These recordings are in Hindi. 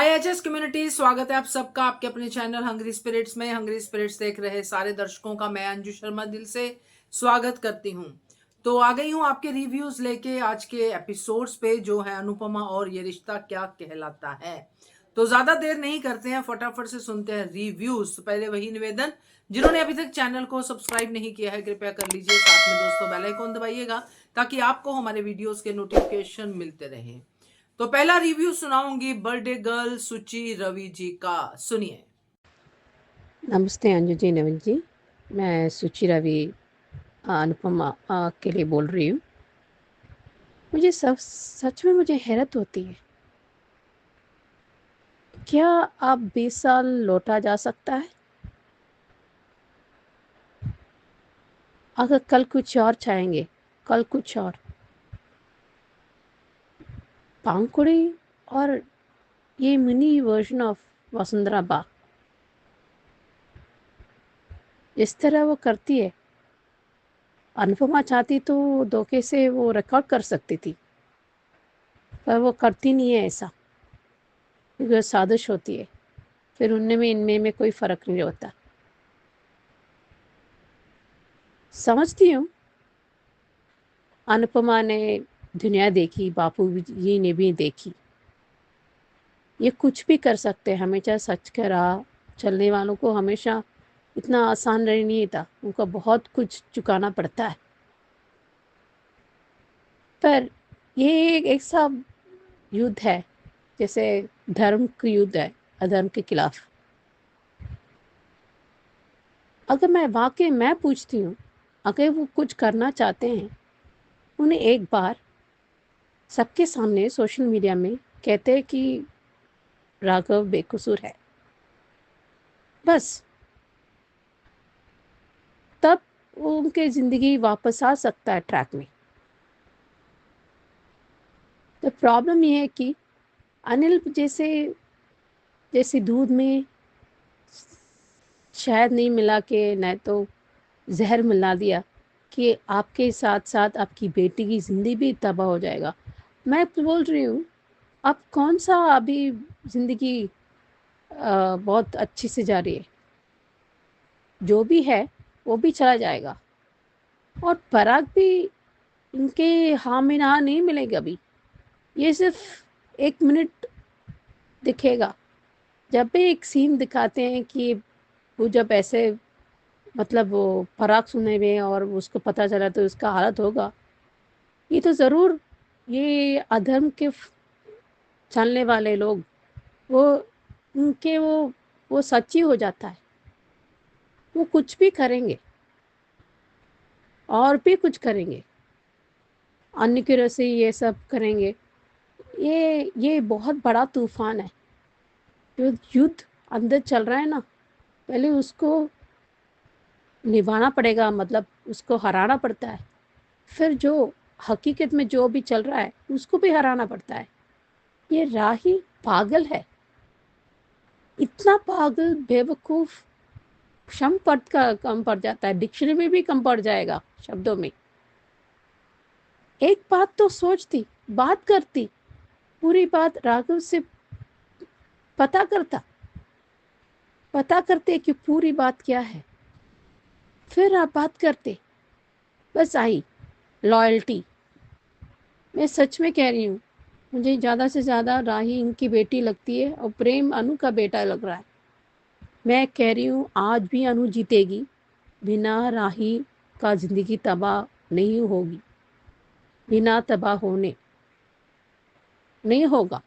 हाय एचएस कम्युनिटी, स्वागत है आप सबका आपके अपने चैनल हंग्री स्पिरिट्स में। हंग्री स्पिरिट्स देख रहे सारे दर्शकों का मैं अंजू शर्मा दिल से स्वागत करती हूं। तो आ गई हूं आपके रिव्यूज लेके आज के एपिसोड्स पे, जो है अनुपमा और ये रिश्ता क्या कहलाता है। तो ज्यादा देर नहीं करते हैं, फटाफट से सुनते हैं रिव्यूज। तो पहले वही निवेदन, जिन्होंने अभी तक चैनल को सब्सक्राइब नहीं किया है कृपया कर लीजिए, साथ में दोस्तों बेल आइकन दबाइएगा ताकि आपको हमारे वीडियोस के नोटिफिकेशन मिलते रहे। तो पहला रिव्यू सुनाऊंगी बर्थडे गर्ल सुचि रवि जी का, सुनिए। नमस्ते अंजू जी, नवीन जी। मैं सुचि रवि अनुपमा के लिए बोल रही हूँ। मुझे सच में मुझे हैरत होती है, क्या अब 20 साल लौटा जा सकता है? अगर कल कुछ और चाहेंगे, कल कुछ और पांकुड़ी और ये मिनी वर्जन ऑफ वसुंधरा बा इस तरह वो करती है। अनुपमा चाहती तो धोखे से वो रिकॉर्ड कर सकती थी, पर वो करती नहीं है ऐसा, क्योंकि वो साजिश होती है। फिर उनमें में इनमें में कोई फर्क नहीं होता। समझती हूँ अनुपमा ने दुनिया देखी, बापू जी ने भी देखी। ये कुछ भी कर सकते हैं, हमेशा सच का राह चलने वालों को हमेशा इतना आसान नहीं था, उनको बहुत कुछ चुकाना पड़ता है। पर ये एक सा युद्ध है, जैसे धर्म का युद्ध है अधर्म के खिलाफ। अगर मैं पूछती हूँ, अगर वो कुछ करना चाहते हैं, उन्हें एक बार सबके सामने सोशल मीडिया में कहते हैं कि राघव बेकसूर है, बस तब उनके ज़िंदगी वापस आ सकता है ट्रैक में। तो प्रॉब्लम ये है कि अनिल जैसे जैसे दूध में शहद नहीं मिला के, नहीं तो जहर मिला दिया कि आपके साथ साथ आपकी बेटी की ज़िंदगी भी तबाह हो जाएगा। मैं बोल रही हूँ, अब कौन सा अभी ज़िंदगी बहुत अच्छी से जा रही है, जो भी है वो भी चला जाएगा और पराग भी इनके हाँ में हाँ नहीं मिलेगा अभी। ये सिर्फ 1 मिनट दिखेगा, जब भी एक सीन दिखाते हैं कि वो जब ऐसे मतलब वो पराग सुने में और उसको पता चला तो उसका हालत होगा। ये तो ज़रूर, ये अधर्म के चलने वाले लोग, वो उनके वो सच्ची हो जाता है। वो कुछ भी करेंगे और भी कुछ करेंगे, अन्य की रस्सी ये सब करेंगे। ये बहुत बड़ा तूफान है। जो युद्ध अंदर चल रहा है ना, पहले उसको निभाना पड़ेगा, मतलब उसको हराना पड़ता है। फिर जो हकीकत में जो भी चल रहा है उसको भी हराना पड़ता है। ये राही पागल है, इतना पागल बेवकूफ क्षम पद का कम पड़ जाता है, डिक्शनरी में भी कम पड़ जाएगा शब्दों में। एक बात तो सोचती, बात करती, पूरी बात राघव से पता करता, पता करते कि पूरी बात क्या है, फिर आप बात करते। बस आई लॉयल्टी। मैं सच में कह रही हूँ, मुझे ज़्यादा से ज़्यादा राही इनकी बेटी लगती है और प्रेम अनु का बेटा लग रहा है। मैं कह रही हूँ आज भी अनु जीतेगी, बिना राही का ज़िंदगी तबाह नहीं होगी, बिना तबाह होने नहीं होगा।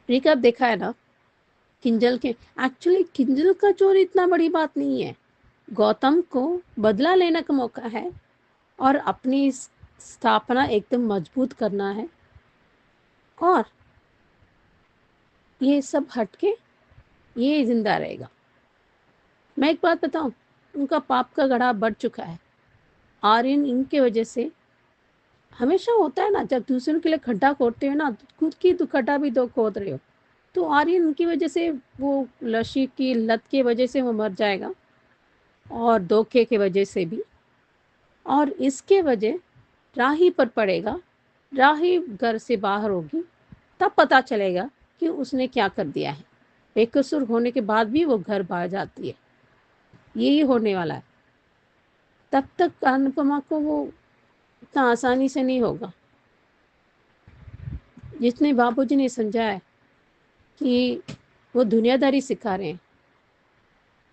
रिकैप देखा है ना किंजल के। एक्चुअली किंजल का चोर इतना बड़ी बात नहीं है, गौतम को बदला लेने का मौका है और अपनी स्थापना एकदम मजबूत करना है। और ये सब हटके ये जिंदा रहेगा। मैं एक बात बताऊं, उनका पाप का घड़ा बढ़ चुका है। आर्यन इनके वजह से, हमेशा होता है ना जब दूसरों के लिए खड्डा खोदते हो ना, खुद की तो खड्डा भी दो खोद रहे हो। तो आर्यन उनकी वजह से, वो नशे की लत की वजह से वो मर जाएगा और धोखे की वजह से भी। और इसके वजह राही पर पड़ेगा, राही घर से बाहर होगी तब पता चलेगा कि उसने क्या कर दिया है। बेकसूर होने के बाद भी वो घर भाग जाती है, यही होने वाला है। तब तक अनुपमा को वो इतना आसानी से नहीं होगा। जितने बाबूजी ने समझाया कि वो दुनियादारी सिखा रहे हैं,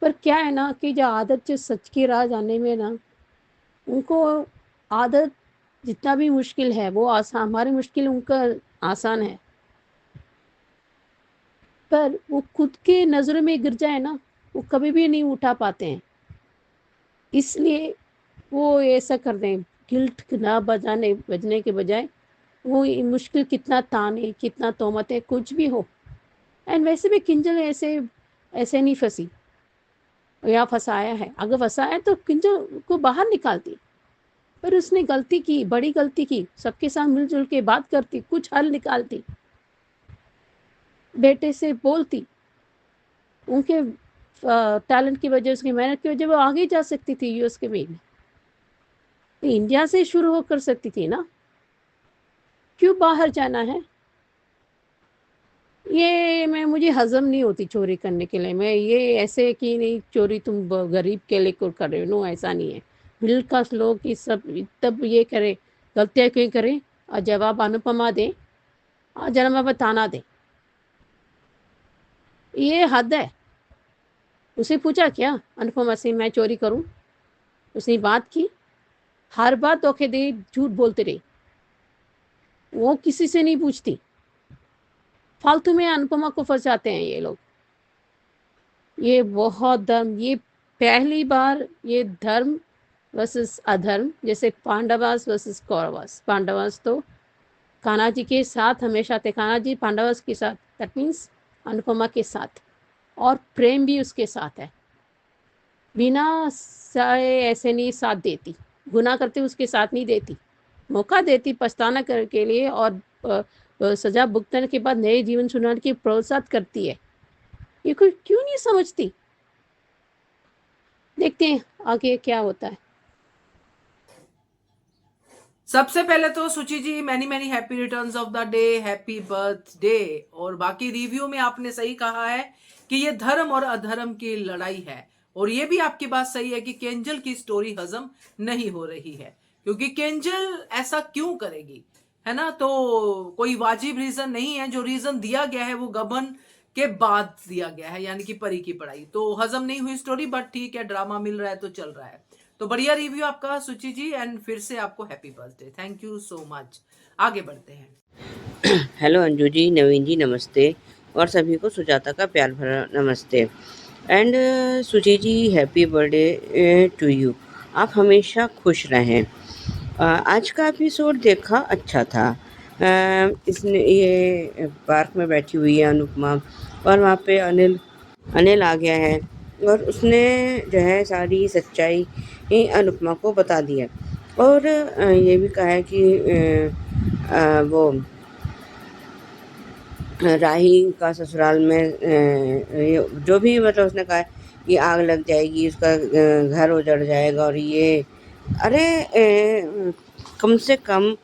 पर क्या है ना कि जो आदत जो सच की राह जाने में ना, उनको आदत जितना भी मुश्किल है वो आसान, हमारी मुश्किल उनका आसान है। पर वो खुद के नज़रों में गिर जाए ना, वो कभी भी नहीं उठा पाते हैं। इसलिए वो ऐसा कर दें, गिल्ट ना बजने के बजाय वो ये मुश्किल कितना ताने, कितना तोहमतें, कुछ भी हो। एंड वैसे भी किंजल ऐसे ऐसे नहीं फंसी या फंसाया है। अगर फंसाया तो किंजल को बाहर निकालती, पर उसने गलती की, बड़ी गलती की। सबके साथ मिलजुल के बात करती, कुछ हल निकालती, बेटे से बोलती। उनके टैलेंट की वजह, उसकी मेहनत की वजह वो आगे जा सकती थी यूएस के में। तो इंडिया से शुरू हो कर सकती थी ना, क्यों बाहर जाना है। ये मैं मुझे हजम नहीं होती चोरी करने के लिए। मैं ये ऐसे कि नहीं चोरी तुम गरीब के लिए कर रहे हो, नो ऐसा नहीं है। मिडिल क्लास लोग ये सब तब ये करें, गलतियाँ क्यों करें और जवाब अनुपमा दें और जन्म पर ताना दें, ये हद है। उसे पूछा क्या अनुपमा से मैं चोरी करूं, उसने बात की, हर बार धोखे दे झूठ बोलते रहे। वो किसी से नहीं पूछती, फालतू में अनुपमा को फंसाते हैं ये लोग। ये बहुत धर्म, ये पहली बार ये धर्म वर्सेस अधर्म, जैसे पांडवास वर्सेस कौरवास। पांडवास तो कान्हा जी के साथ हमेशा थे, कान्हा जी पांडवास के साथ, दैट मीन्स अनुपमा के साथ, और प्रेम भी उसके साथ है। बिना साए ऐसे नहीं साथ देती, गुनाह करते उसके साथ नहीं देती, मौका देती पछताना कर के लिए, और सजा भुगतने के बाद नए जीवन सुनाने की प्रोत्साहित करती है। ये कोई क्यों नहीं समझती। देखते हैं आगे क्या होता है। सबसे पहले तो Suchi ji many many happy returns of the day, happy birthday. और बाकी रिव्यू में आपने सही कहा है कि ये धर्म और अधर्म की लड़ाई है, और ये भी आपकी बात सही है कि केंजल की स्टोरी हजम नहीं हो रही है, क्योंकि केंजल ऐसा क्यों करेगी, है ना। तो कोई वाजिब रीजन नहीं है, जो रीजन दिया गया है वो गबन के बाद दिया गया है, यानी कि परी की पढ़ाई। तो हजम नहीं हुई स्टोरी, बट ठीक है, ड्रामा मिल रहा है तो चल रहा है। तो बढ़िया रिव्यू आपका सुचि जी, एंड फिर से आपको happy birthday, thank you so much. आगे बढ़ते हैं। हेलो अंजू जी, नवीन जी नमस्ते, और सभी को सुजाता का प्यार भरा नमस्ते। एंड सुजी जी, हैप्पी बर्थडे टू यू। आप हमेशा खुश रहें। आज का एपिसोड देखा, अच्छा था। इसने ये पार्क में बैठी हुई है अनुपमा, और वहाँ पे अनिल अनिल आ गया है, और उसने जो है सारी सच्चाई अनुपमा को बता दी है। और ये भी कहा है कि वो राही का ससुराल में जो भी मतलब उसने कहा कि आग लग जाएगी, उसका घर उजड़ जाएगा, और ये अरे कम से कम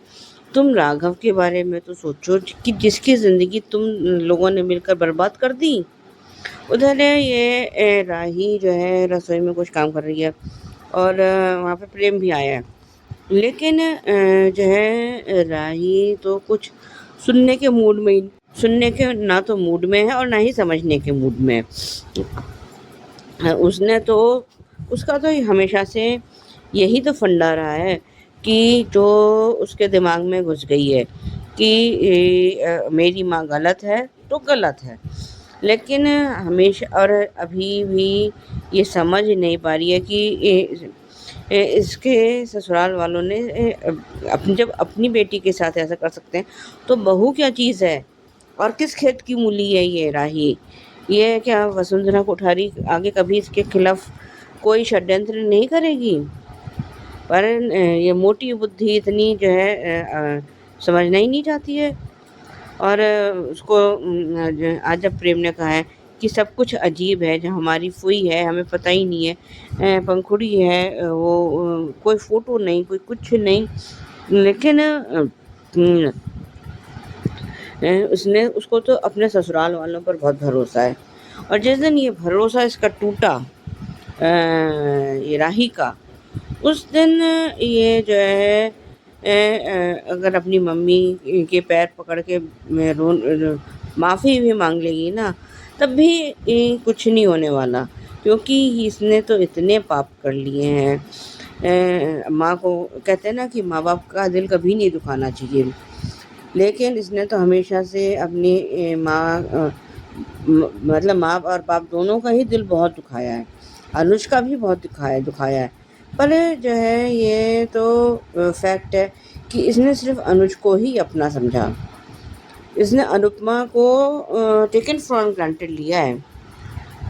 तुम राघव के बारे में तो सोचो कि जिसकी ज़िंदगी तुम लोगों ने मिलकर बर्बाद कर दी। उधर ये राही जो है रसोई में कुछ काम कर रही है, और वहाँ पे प्रेम भी आया है, लेकिन जो है राही तो कुछ सुनने के मूड में सुनने के ना तो मूड में है और ना ही समझने के मूड में है। उसने तो उसका तो हमेशा से यही तो फंडा रहा है कि जो उसके दिमाग में घुस गई है कि मेरी माँ गलत है तो गलत है, लेकिन हमेशा और अभी भी ये समझ नहीं पा रही है कि इसके ससुराल वालों ने जब अपनी बेटी के साथ ऐसा कर सकते हैं तो बहू क्या चीज़ है, और किस खेत की मूली है ये राही। ये क्या वसुंधरा कोठारी आगे कभी इसके खिलाफ कोई षड्यंत्र नहीं करेगी, पर ये मोटी बुद्धि इतनी जो है समझना ही नहीं चाहती है। और उसको आज जब प्रेम ने कहा है कि सब कुछ अजीब है, जो हमारी फुई है हमें पता ही नहीं है, पंखुड़ी है, वो कोई फ़ोटो नहीं, कोई कुछ नहीं, लेकिन उसने उसको तो अपने ससुराल वालों पर बहुत भरोसा है, और जिस दिन ये भरोसा इसका टूटा ये राही का, उस दिन ये जो है अगर अपनी मम्मी के पैर पकड़ के माफ़ी भी मांग लेगी ना, तब भी कुछ नहीं होने वाला, क्योंकि इसने तो इतने पाप कर लिए हैं। माँ को कहते हैं ना कि माँ बाप का दिल कभी नहीं दुखाना चाहिए, लेकिन इसने तो हमेशा से अपनी मतलब माँ और बाप दोनों का ही दिल बहुत दुखाया है। अनुज का भी बहुत दुखाया है, पर जो है ये तो फैक्ट है कि इसने सिर्फ अनुज को ही अपना समझा। इसने अनुपमा को टेकन फॉर ग्रांटेड लिया है,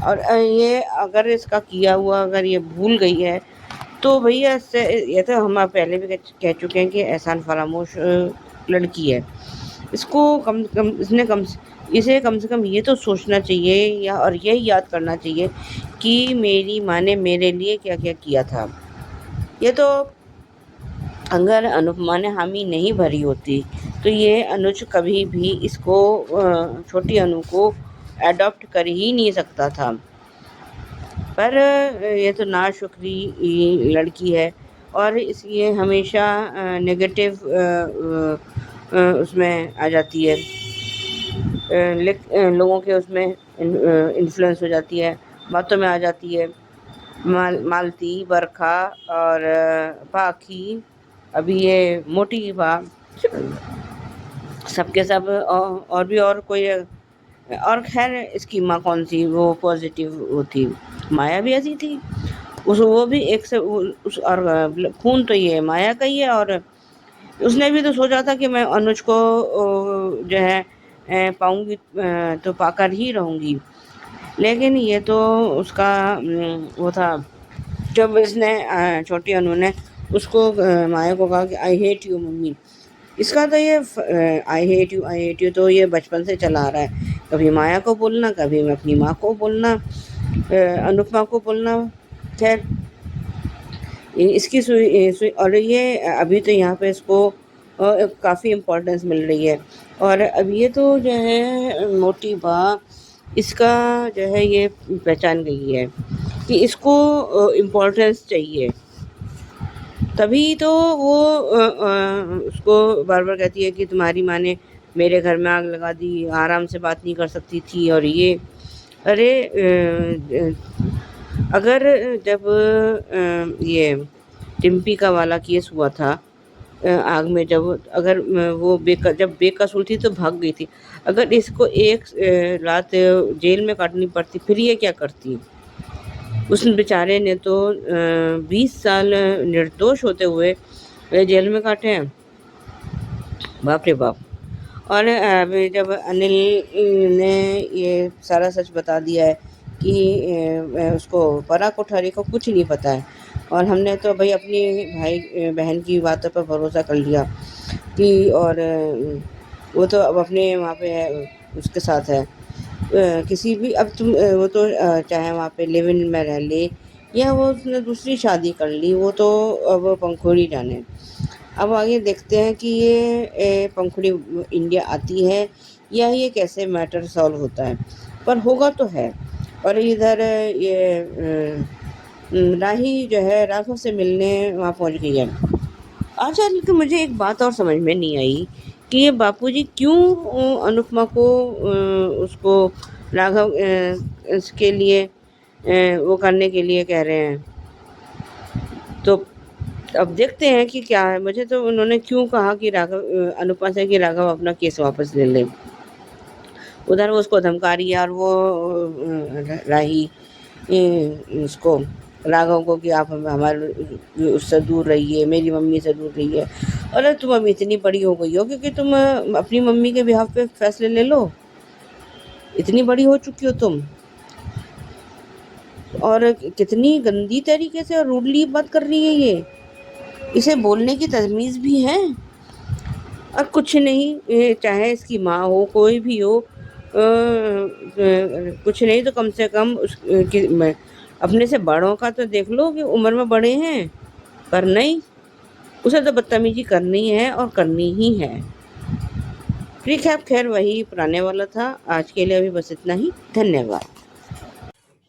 और ये अगर इसका किया हुआ अगर ये भूल गई है तो भैया ये तो हम पहले भी कह चुके हैं कि एहसान फरामोश लड़की है। इसको इसे कम से कम ये तो सोचना चाहिए और यही याद करना चाहिए कि मेरी माँ ने मेरे लिए क्या क्या किया था। ये तो अगर अनुपमा ने हामी नहीं भरी होती तो ये अनुज कभी भी इसको छोटी अनु को एडॉप्ट कर ही नहीं सकता था। पर ये तो नाशुक्री लड़की है, और इसलिए हमेशा नेगेटिव उसमें आ जाती है, लोगों के उसमें इन्फ्लुएंस हो जाती है, बातों में आ जाती है। मालती, बरखा और पाखी, अभी ये मोटी बा, सबके सब और भी और कोई, और खैर इसकी माँ कौन सी वो पॉजिटिव वो थी, माया भी ऐसी थी, वो भी एक से और खून तो ये माया का ही है, और उसने भी तो सोचा था कि मैं अनुज को जो है पाऊंगी तो पाकर ही रहूंगी, लेकिन ये तो उसका वो था जब इसने छोटी अनु ने उसको माया को कहा कि आई हेट यू मम्मी। इसका तो ये आई हेट यू तो ये बचपन से चला आ रहा है, कभी माया को बोलना, कभी मैं अपनी माँ को बोलना, अनुपमा को बोलना। खैर इसकी और ये अभी तो यहाँ पे इसको काफ़ी इम्पोर्टेंस मिल रही है, और अब ये तो जो है मोटी बा इसका जो है ये पहचान गई है कि इसको इम्पोर्टेंस चाहिए, तभी तो वो उसको बार बार कहती है कि तुम्हारी माँ ने मेरे घर में आग लगा दी, आराम से बात नहीं कर सकती थी, और ये अरे अगर जब ये टिम्पी का वाला केस हुआ था आग में, जब अगर वो जब बेकसूर थी तो भाग गई थी, अगर इसको एक रात जेल में काटनी पड़ती फिर ये क्या करती। उस बेचारे ने तो 20 साल निर्दोष होते हुए जेल में काटे हैं, बाप रे बाप। और अभी जब अनिल ने ये सारा सच बता दिया है कि उसको परा कोठारी को कुछ नहीं पता है, और हमने तो भाई अपनी भाई बहन की बातों पर भरोसा कर लिया कि, और वो तो अब अपने वहाँ पे उसके साथ है, किसी भी अब तुम वो तो चाहे वहाँ पे लिव इन में रह ले या वो उसने दूसरी शादी कर ली, वो तो अब पंखुड़ी जाने। अब आगे देखते हैं कि ये पंखुड़ी इंडिया आती है या ये कैसे मैटर सॉल्व होता है, पर होगा तो है। और इधर ये राही जो है राघव से मिलने वहाँ पहुँच गई है। अच्छा, लेकिन मुझे एक बात और समझ में नहीं आई कि ये बापूजी क्यों अनुपमा को उसको राघव इसके लिए वो करने के लिए कह रहे हैं। तो अब देखते हैं कि क्या है। मुझे तो उन्होंने क्यों कहा कि राघव अनुपमा से कि राघव अपना केस वापस ले ले, उधर वो उसको धमका रही है, और वो राही उसको राघव को कि आप हमारे उससे दूर रहिए, मेरी मम्मी से दूर रहिए। अरे तुम अभी इतनी बड़ी हो गई हो क्योंकि तुम अपनी मम्मी के बिहाफ पे फैसले ले लो, इतनी बड़ी हो चुकी हो तुम, और कितनी गंदी तरीके से और रूडली बात कर रही है ये, इसे बोलने की तमीज़ भी है। और कुछ नहीं, चाहे इसकी माँ हो कोई भी हो, कुछ नहीं तो कम से कम अपने से बड़ों का तो देख लो कि उम्र में बड़े हैं, पर नहीं, उसे तो बदतमीजी करनी है और करनी ही है। रिकैप खैर वही पुराने वाला था। आज के लिए अभी बस इतना ही। धन्यवाद।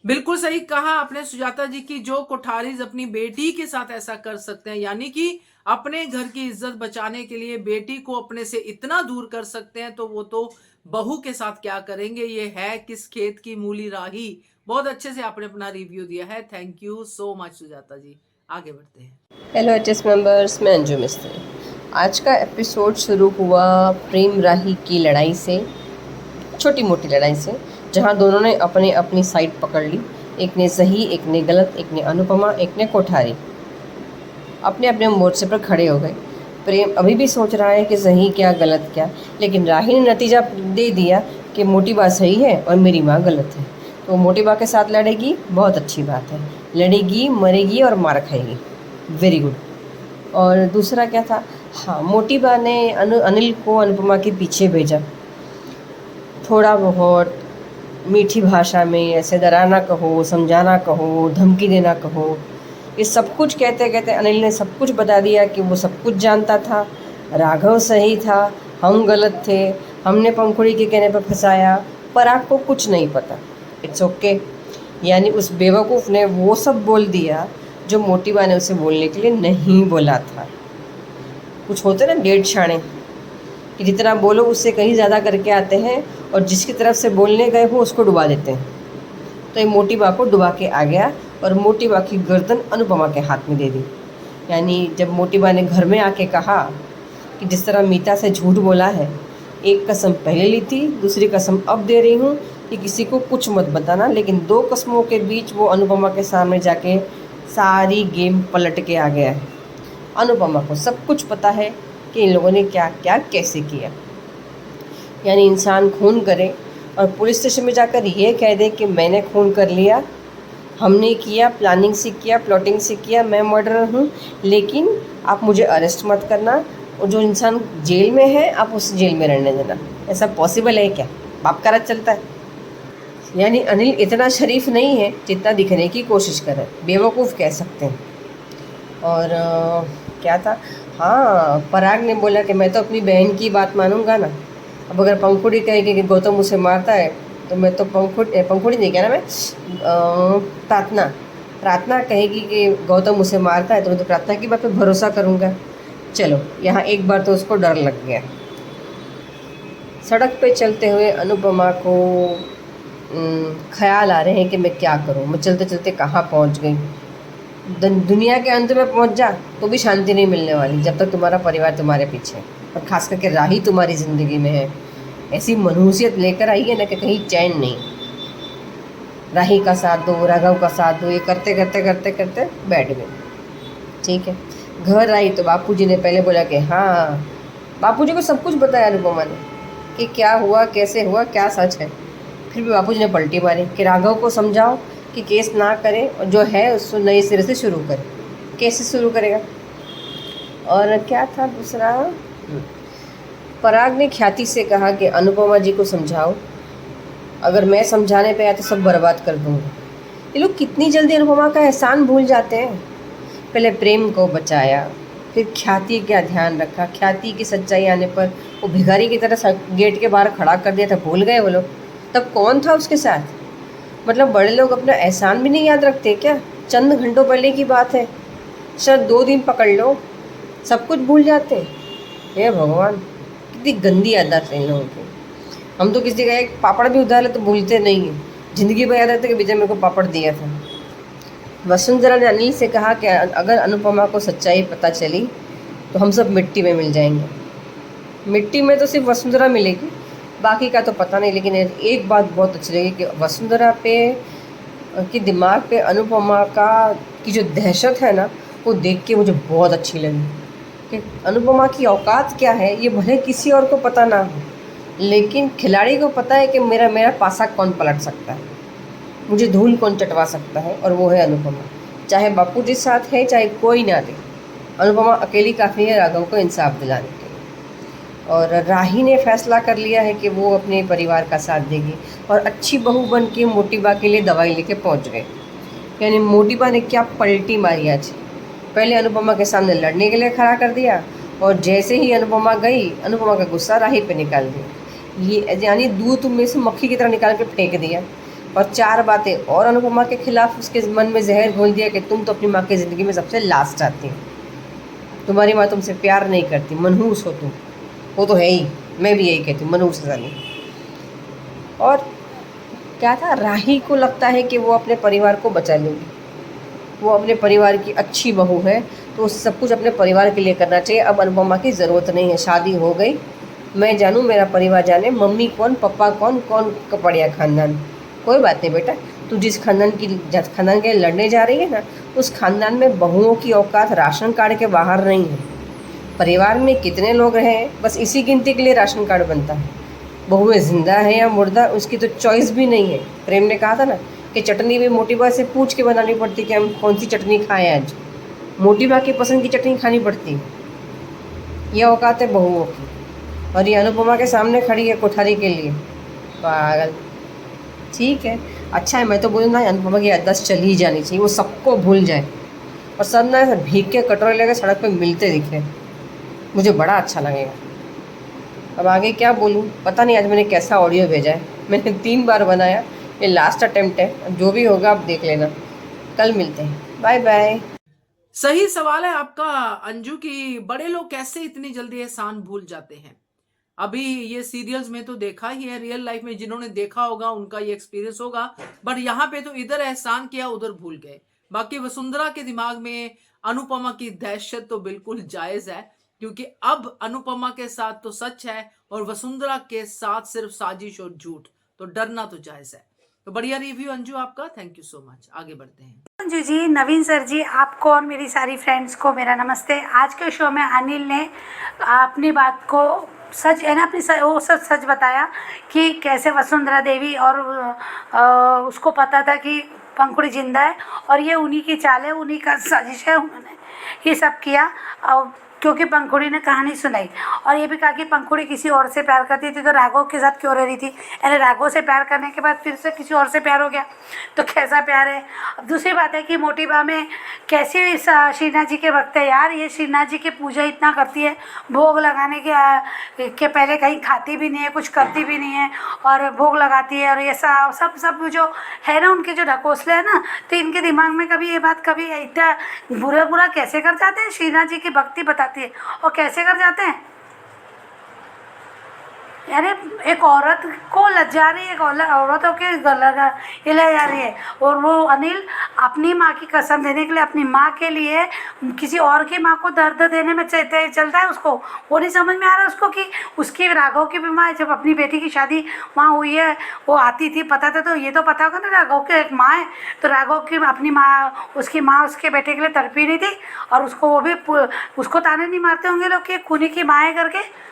बिल्कुल सही कहा आपने सुजाता जी की जो कोठारीज अपनी बेटी के साथ ऐसा कर सकते हैं, यानी कि अपने घर की इज्जत बचाने के लिए बेटी को अपने से इतना दूर कर सकते हैं, तो वो तो बहू के साथ क्या करेंगे। ये है किस खेत की मूली राही। बहुत अच्छे से आपने अपना रिव्यू दिया है। Thank you so much Sujata ji. आगे बढ़ते हैं। हेलो एचएस मेंबर्स, मैं अंजू मिस्त्री। आज का एपिसोड शुरू हुआ प्रेम राही की लड़ाई से, छोटी मोटी लड़ाई से, जहां दोनों ने अपने अपनी साइड पकड़ ली। एक ने सही, एक ने गलत, एक ने अनुपमा, एक ने कोठारी। अपने अपने मोर्चे पर खड़े हो गए। प्रेम अभी भी सोच रहा है कि सही क्या गलत क्या, लेकिन राही ने नतीजा दे दिया कि मोटी बात सही है और मेरी माँ गलत है। तो मोटी बात के साथ लड़ेगी, बहुत अच्छी बात है। लड़ेगी, मरेगी और मार खाएगी, वेरी गुड। और दूसरा क्या था, हाँ, मोटी बा ने अनिल को अनुपमा के पीछे भेजा। थोड़ा बहुत मीठी भाषा में ऐसे डराना कहो, समझाना कहो, धमकी देना कहो, ये सब कुछ कहते कहते अनिल ने सब कुछ बता दिया कि वो सब कुछ जानता था, राघव सही था, हम गलत थे, हमने पंखुड़ी के कहने पर फंसाया, पर आपको कुछ नहीं पता। It's okay. यानी उस बेवकूफ़ ने वो सब बोल दिया जो मोटी बा ने उसे बोलने के लिए नहीं बोला था। कुछ होते ना डेढ़ शाणे कि जितना बोलो उससे कहीं ज़्यादा करके आते हैं, और जिसकी तरफ से बोलने गए हो उसको डुबा देते हैं। तो ये मोटी बा को डुबा के आ गया और मोटी बा की गर्दन अनुपमा के हाथ में दे दी। यानी जब मोटी बा ने घर में आके कहा कि जिस तरह मीता से झूठ बोला है, एक कसम पहले ली थी, दूसरी कसम अब दे रही हूँ कि किसी को कुछ मत बताना, लेकिन दो कस्मों के बीच वो अनुपमा के सामने जाके सारी गेम पलट के आ गया है। अनुपमा को सब कुछ पता है कि इन लोगों ने क्या क्या कैसे किया। यानी इंसान खून करे और पुलिस स्टेशन में जाकर ये कह दे कि मैंने खून कर लिया, हमने किया, प्लानिंग से किया, प्लॉटिंग से किया, मैं मर्डरर हूँ, लेकिन आप मुझे अरेस्ट मत करना, और जो इंसान जेल में है आप उसे जेल में रहने देना। ऐसा पॉसिबल है क्या? बाप का राज चलता है। यानी अनिल इतना शरीफ नहीं है जितना दिखने की कोशिश कर रहा है, बेवकूफ़ कह सकते हैं। और क्या था, हाँ, पराग ने बोला कि मैं तो अपनी बहन की बात मानूंगा ना। अब अगर पंखुड़ी कहेगी कि गौतम उसे मारता है, तो मैं तो पंखुड़ी नहीं कहना, मैं प्रार्थना कहेगी कि गौतम उसे मारता है, तो मैं तो प्रार्थना की बात पे भरोसा करूँगा। चलो, यहाँ एक बार तो उसको डर लग गया। सड़क पे चलते हुए अनुपमा को ख्याल आ रहे हैं कि मैं क्या करूँ, मैं चलते चलते कहाँ पहुँच गई। दुनिया के अंत में पहुँच जा तो भी शांति नहीं मिलने वाली जब तक तुम्हारा परिवार तुम्हारे पीछे है, और ख़ास करके राही तुम्हारी ज़िंदगी में है। ऐसी मनहूसियत लेकर आई है ना कि कहीं चैन नहीं। राही का साथ दो, राघव का साथ दो, ये करते करते करते करते बैठ गए। ठीक है, घर आई तो बापूजी ने पहले बोला कि हाँ, बापूजी को सब कुछ बताया अनुपमा ने कि क्या हुआ, कैसे हुआ, क्या सच है। फिर भी बापूजी ने पलटी मारी कि राघव को समझाओ कि केस ना करे और जो है उसको नए सिरे से शुरू करे। कैसे शुरू करेगा? और क्या था दूसरा, पराग ने ख्याति से कहा कि अनुपमा जी को समझाओ, अगर मैं समझाने पे आया तो सब बर्बाद कर दूँगा। ये लोग कितनी जल्दी अनुपमा का एहसान भूल जाते हैं। पहले प्रेम को बचाया, फिर ख्याति का ध्यान रखा, ख्याति की सच्चाई आने पर वो भिखारी की तरह गेट के बाहर खड़ा कर दिया था, भूल गए वो लोग। तब कौन था उसके साथ? मतलब बड़े लोग अपना एहसान भी नहीं याद रखते क्या? चंद घंटों पहले की बात है, शायद 2 दिन पकड़ लो, सब कुछ भूल जाते हैं। हे भगवान, कितनी गंदी आदत है इन लोगों की। हम तो किसी का एक पापड़ भी उधार ले तो भूलते नहीं हैं, ज़िंदगी भर याद रहता है कि विजय मेरे को पापड़ दिया था। वसुंधरा ने अनिल से कहा कि अगर अनुपमा को सच्चाई पता चली तो हम सब मिट्टी में मिल जाएंगे। मिट्टी में तो सिर्फ वसुंधरा मिलेगी, बाकी का तो पता नहीं। लेकिन एक बात बहुत अच्छी लगी कि वसुंधरा पे कि दिमाग पे अनुपमा की जो दहशत है ना, वो देख के मुझे बहुत अच्छी लगी कि अनुपमा की औकात क्या है ये भले किसी और को पता ना हो, लेकिन खिलाड़ी को पता है कि मेरा पासा कौन पलट सकता है, मुझे धूल कौन चटवा सकता है, और वो है अनुपमा। चाहे बापूजी साथ है, चाहे कोई ना दे, अनुपमा अकेली काफ़ी है राघव को इंसाफ दिलाने के लिए। और राही ने फैसला कर लिया है कि वो अपने परिवार का साथ देगी और अच्छी बहू बन के मोटी बा के लिए दवाई लेके पहुंच गए। यानी मोटी बा ने क्या पलटी मारी आज। पहले अनुपमा के सामने लड़ने के लिए खड़ा कर दिया, और जैसे ही अनुपमा गई, अनुपमा का गुस्सा राही पे निकाल दिया। ये यानी दूध में से मक्खी की तरह निकाल के फेंक दिया, और 4 बातें और अनुपमा के खिलाफ उसके मन में जहर घोल दिया कि तुम तो अपनी माँ की ज़िंदगी में सबसे लास्ट आती हो, तुम्हारी माँ तुमसे प्यार नहीं करती, मनहूस हो तुम। वो तो है ही, मैं भी यही कहती हूँ, मनहूस जानी। और क्या था, राही को लगता है कि वो अपने परिवार को बचा लेगी, वो अपने परिवार की अच्छी बहू है, तो सब कुछ अपने परिवार के लिए करना चाहिए। अब अनुपमा की ज़रूरत नहीं है, शादी हो गई, मैं जानूँ मेरा परिवार जाने, मम्मी कौन, पापा कौन, कौन बढ़िया खानदान। कोई बात नहीं बेटा, तू जिस खानदान के लिए लड़ने जा रही है ना, उस खानदान में बहुओं की औकात राशन कार्ड के बाहर नहीं है। परिवार में कितने लोग हैं, बस इसी गिनती के लिए राशन कार्ड बनता है। बहुएं जिंदा है या मुर्दा, उसकी तो चॉइस भी नहीं है। प्रेम ने कहा था ना कि चटनी भी मोटी बा से पूछ के बनानी पड़ती कि हम कौन सी चटनी खाएं आज। मोटी बा की पसंद की चटनी खानी पड़ती है। यह औकात है बहुओं की, और ये अनुपमा के सामने खड़ी है कोठारी के लिए, पागल। ठीक है, अच्छा है, मैं तो बोलूँ ना अनुपमा की याददाश्त चली ही जानी चाहिए, वो सबको भूल जाए और सब ना भीग के कटोरे लेकर सड़क पे मिलते दिखे, मुझे बड़ा अच्छा लगेगा। अब आगे क्या बोलूँ, पता नहीं आज मैंने कैसा ऑडियो भेजा है, मैंने 3 बार बनाया, ये लास्ट अटेम्प्ट है, जो भी होगा आप देख लेना। कल मिलते हैं, बाय बाय। सही सवाल है आपका अंजू की बड़े लोग कैसे इतनी जल्दी एहसान भूल जाते हैं। अभी ये सीरियल्स में तो देखा ही है, रियल लाइफ में जिन्होंने देखा होगा उनका ये एक्सपीरियंस होगा, बट यहाँ पे तो इधर एहसान किया उधर भूल गए। बाकी वसुंधरा के दिमाग में अनुपमा की दहशत तो बिल्कुल जायज है, क्योंकि अब अनुपमा के साथ तो सच है और वसुंधरा के साथ सिर्फ साजिश और झूठ, तो डरना तो जायज है। तो बढ़िया रिव्यू अंजू आपका, थैंक यू सो मच। आगे बढ़ते हैं। अंजू जी, नवीन सर जी, आपको और मेरी सारी फ्रेंड्स को मेरा नमस्ते। आज के शो में अनिल ने अपनी बात को सच है ना, वो सच बताया कि कैसे वसुंधरा देवी और उसको पता था कि पंखुड़ी जिंदा है और ये उन्हीं की चाल है, उन्हीं का साजिश है, उन्होंने ये सब किया। और क्योंकि पंखुड़ी ने कहानी सुनाई और ये भी कहा कि पंखुड़ी किसी और से प्यार करती थी तो राघव के साथ क्यों रह रही थी, यानी राघव से प्यार करने के बाद फिर से किसी और से प्यार हो गया तो कैसा प्यार है। अब दूसरी बात है कि मोटी बा में कैसे श्रीनाथ जी के भक्त है यार, ये श्रीनाथ जी की पूजा इतना करती है, भोग लगाने के पहले कहीं खाती भी नहीं है, कुछ करती भी नहीं है और भोग लगाती है, और ये सब जो है ना उनके जो ढकोसले है ना, तो इनके दिमाग में कभी ये बात कभी इतना बुरा कैसे कर जाते हैं। श्रीनाथ जी की भक्ति बताती है और कैसे कर जाते हैं, यानी एक औरत को लज्जा रही है, एक औरतों के ये ले जा रही है, और वो अनिल अपनी माँ की कसम देने के लिए अपनी माँ के लिए किसी और की माँ को दर्द देने में चलता है उसको। वो नहीं समझ में आ रहा उसको कि उसकी राघव की भी माँ, जब अपनी बेटी की शादी वहाँ हुई है वो आती थी, पता था, तो ये तो पता होगा ना राघव की एक माँ है, तो राघव की अपनी माँ, उसकी माँ उसके बेटे के लिए तड़पी नहीं थी, और उसको वो भी उसको ताने नहीं मारते होंगे लोग कि खूनी की माँ है करके।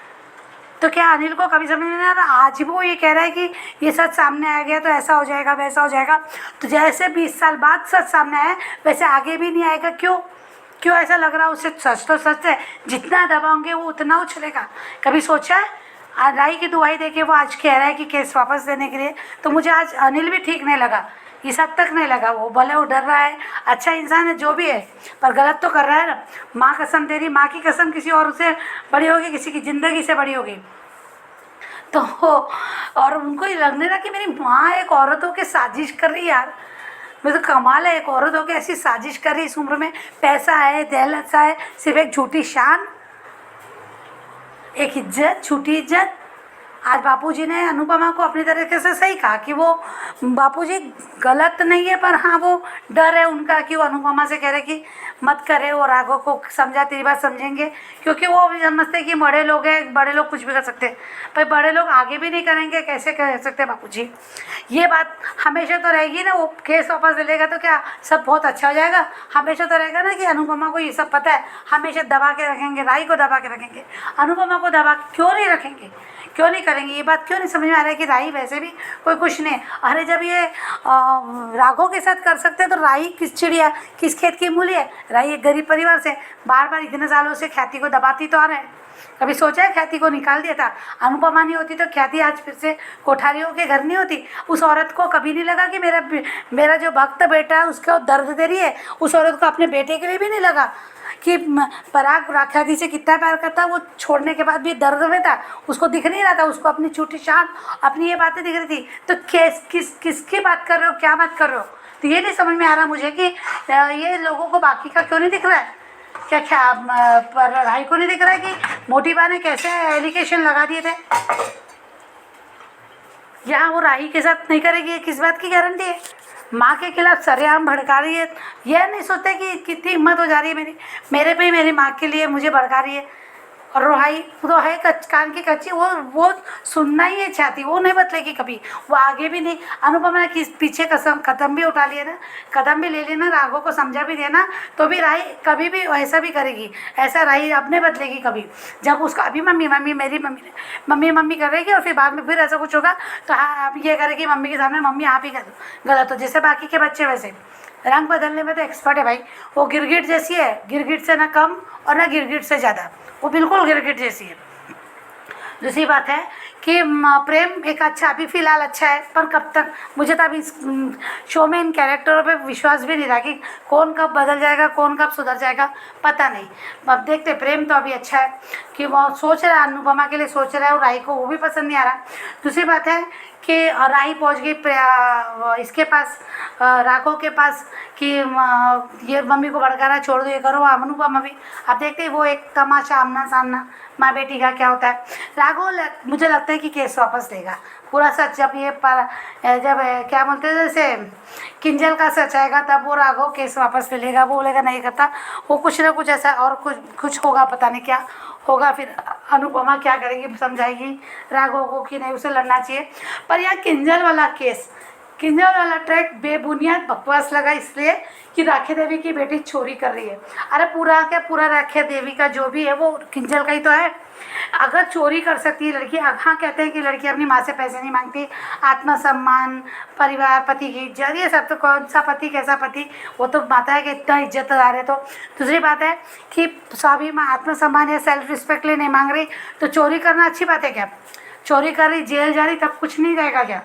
तो क्या अनिल को कभी समझ में नहीं आ रहा, आज वो ये कह रहा है कि ये सच सामने आ गया तो ऐसा हो जाएगा वैसा हो जाएगा, तो जैसे 20 साल बाद सच सामने आया वैसे आगे भी नहीं आएगा। क्यों ऐसा लग रहा है उसे? सच तो सच है, जितना दबाओगे वो उतना उछलेगा। कभी सोचा है? राई की दुआई देके वो आज कह रहा है कि केस वापस देने के लिए, तो मुझे आज अनिल भी ठीक नहीं लगा, इस हद तक नहीं लगा। वो भले वो डर रहा है, अच्छा इंसान है जो भी है, पर गलत तो कर रहा है ना। माँ कसम तेरी, माँ की कसम किसी और से बड़ी होगी, किसी की ज़िंदगी से बड़ी होगी। तो और उनको ये लगने लगा कि मेरी माँ एक औरत हो के साजिश कर रही है यार, मैं तो कमाल है, एक औरत हो के ऐसी साजिश कर रही है इस उम्र में। पैसा है, दौलत है, सिर्फ एक झूठी शान, एक इज्जत, झूठी इज्जत। आज बापूजी ने अनुपमा को अपनी तरीके से सही कहा कि वो बापूजी गलत नहीं है, पर हाँ वो डर है उनका कि वो अनुपमा से कह रहे कि मत करे, वो राघव को समझा, तेरी बात समझेंगे, क्योंकि वो भी समझते कि बड़े लोग हैं, बड़े लोग कुछ भी कर सकते हैं, पर बड़े लोग आगे भी नहीं करेंगे, कैसे कह सकते बापूजी। ये बात हमेशा तो रहेगी ना, वो केस वापस ले लेगा तो क्या सब बहुत अच्छा हो जाएगा। हमेशा तो रहेगा ना कि अनुपमा को ये सब पता है, हमेशा दबा के रखेंगे, राई को दबा के रखेंगे, अनुपमा को दबा क्यों नहीं रखेंगे, क्यों नहीं करेंगे। ये बात क्यों नहीं समझ में आ रहा है कि राई वैसे भी कोई कुछ नहीं। अरे जब ये राघव के साथ कर सकते हैं तो राई किस चिड़िया, किस खेत की मूली है। राई एक गरीब परिवार से बार बार इतने सालों से ख्याति को दबाती तो आ रहे हैं, कभी सोचा है ख्याति को निकाल दिया था? अनुपमा नहीं होती तो ख्याति आज फिर से कोठारियों के घर नहीं होती। उस औरत को कभी नहीं लगा कि मेरा जो भक्त बेटा है उसको दर्द दे रही है। उस औरत को अपने बेटे के लिए भी नहीं लगा कि पराग ख्याति से कितना प्यार करता, वो छोड़ने के बाद भी दर्द में था, उसको दिख नहीं रहा था, उसको अपनी झूठी शान, अपनी ये बातें दिख रही थी। तो किसकी बात कर रहे हो, क्या बात कर रहे हो? तो ये नहीं समझ में आ रहा मुझे कि ये लोगों को बाकी का क्यों नहीं दिख रहा है। क्या पर राही को नहीं दिख रहा है कि मोटी बा ने कैसे एलिगेशन लगा दिए थे? यहाँ वो राही के साथ नहीं करेगी, ये किस बात की गारंटी है? माँ के खिलाफ सरेआम भड़का रही है। यह नहीं सोचते कि कितनी हिम्मत हो जा रही है मेरे पे ही, मेरी माँ के लिए मुझे भड़का रही है। और रोहाई तो है कान की कच्ची, वो सुनना ही है चाहती, वो नहीं बदलेगी कभी, वो आगे भी नहीं। अनुपमा ने पीछे कदम भी उठा लिया ना, कदम भी ले लेना, राघव को समझा भी देना, तो भी राही कभी भी ऐसा भी करेगी। ऐसा राही अब नहीं बदलेगी कभी। जब उसका अभी मम्मी मेरी मम्मी करेगी और फिर बाद में फिर ऐसा कुछ होगा तो हाँ अब ये करेगी मम्मी के सामने, मम्मी आप ही गलत हो। जैसे बाकी के बच्चे वैसे रंग बदलने में तो एक्सपर्ट है भाई। वो गिरगिट जैसी है, गिरगिट से ना कम और ना गिरगिट से ज़्यादा, वो बिल्कुल गिरगिट जैसी है। दूसरी बात है कि प्रेम एक अच्छा, अभी फ़िलहाल अच्छा है, पर कब तक, मुझे तो अभी शो में इन कैरेक्टरों पे विश्वास भी नहीं रहा कि कौन कब बदल जाएगा, कौन कब सुधर जाएगा, पता नहीं। अब देखते। प्रेम तो अभी अच्छा है कि वो सोच रहा है, अनुपमा के लिए सोच रहा है, और राही को वो भी पसंद नहीं आ रहा। दूसरी बात है कि राही पहुंच गई इसके पास, राघव के पास, कि ये मम्मी को भड़काना छोड़ दो, ये करो। अनुपमा भी अब देखते हैं वो एक तमाशा आमना सामना माँ बेटी का क्या होता है। राघव मुझे लगता है कि केस वापस लेगा पूरा सच। जब क्या बोलते हैं, जैसे किंजल का सच आएगा तब वो राघव केस वापस ले लेगा। वो बोलेगा नहीं करता, वो कुछ ना कुछ ऐसा और कुछ होगा, पता नहीं क्या होगा। फिर अनुपमा क्या करेगी, समझाएगी राघव को कि नहीं उसे लड़ना चाहिए। पर यह किंजल वाला ट्रैक बेबुनियाद बकवास लगा, इसलिए कि राखी देवी की बेटी चोरी कर रही है। अरे पूरा राखी देवी का जो भी है वो किंजल का ही तो है। अगर चोरी कर सकती है लड़की, हाँ कहते हैं कि लड़की अपनी माँ से पैसे नहीं मांगती, आत्मसम्मान, परिवार, पति की इज्जत, ये सब तो कौन सा पति कैसा पति, वो तो माता है कि इतना इज्जतदार है। तो दूसरी बात है कि स्वाभिमान, आत्मसम्मान या सेल्फ रिस्पेक्ट लिए नहीं मांग रही, तो चोरी करना अच्छी बात है क्या? चोरी कर रही, जेल जा रही, तब कुछ नहीं रहेगा क्या?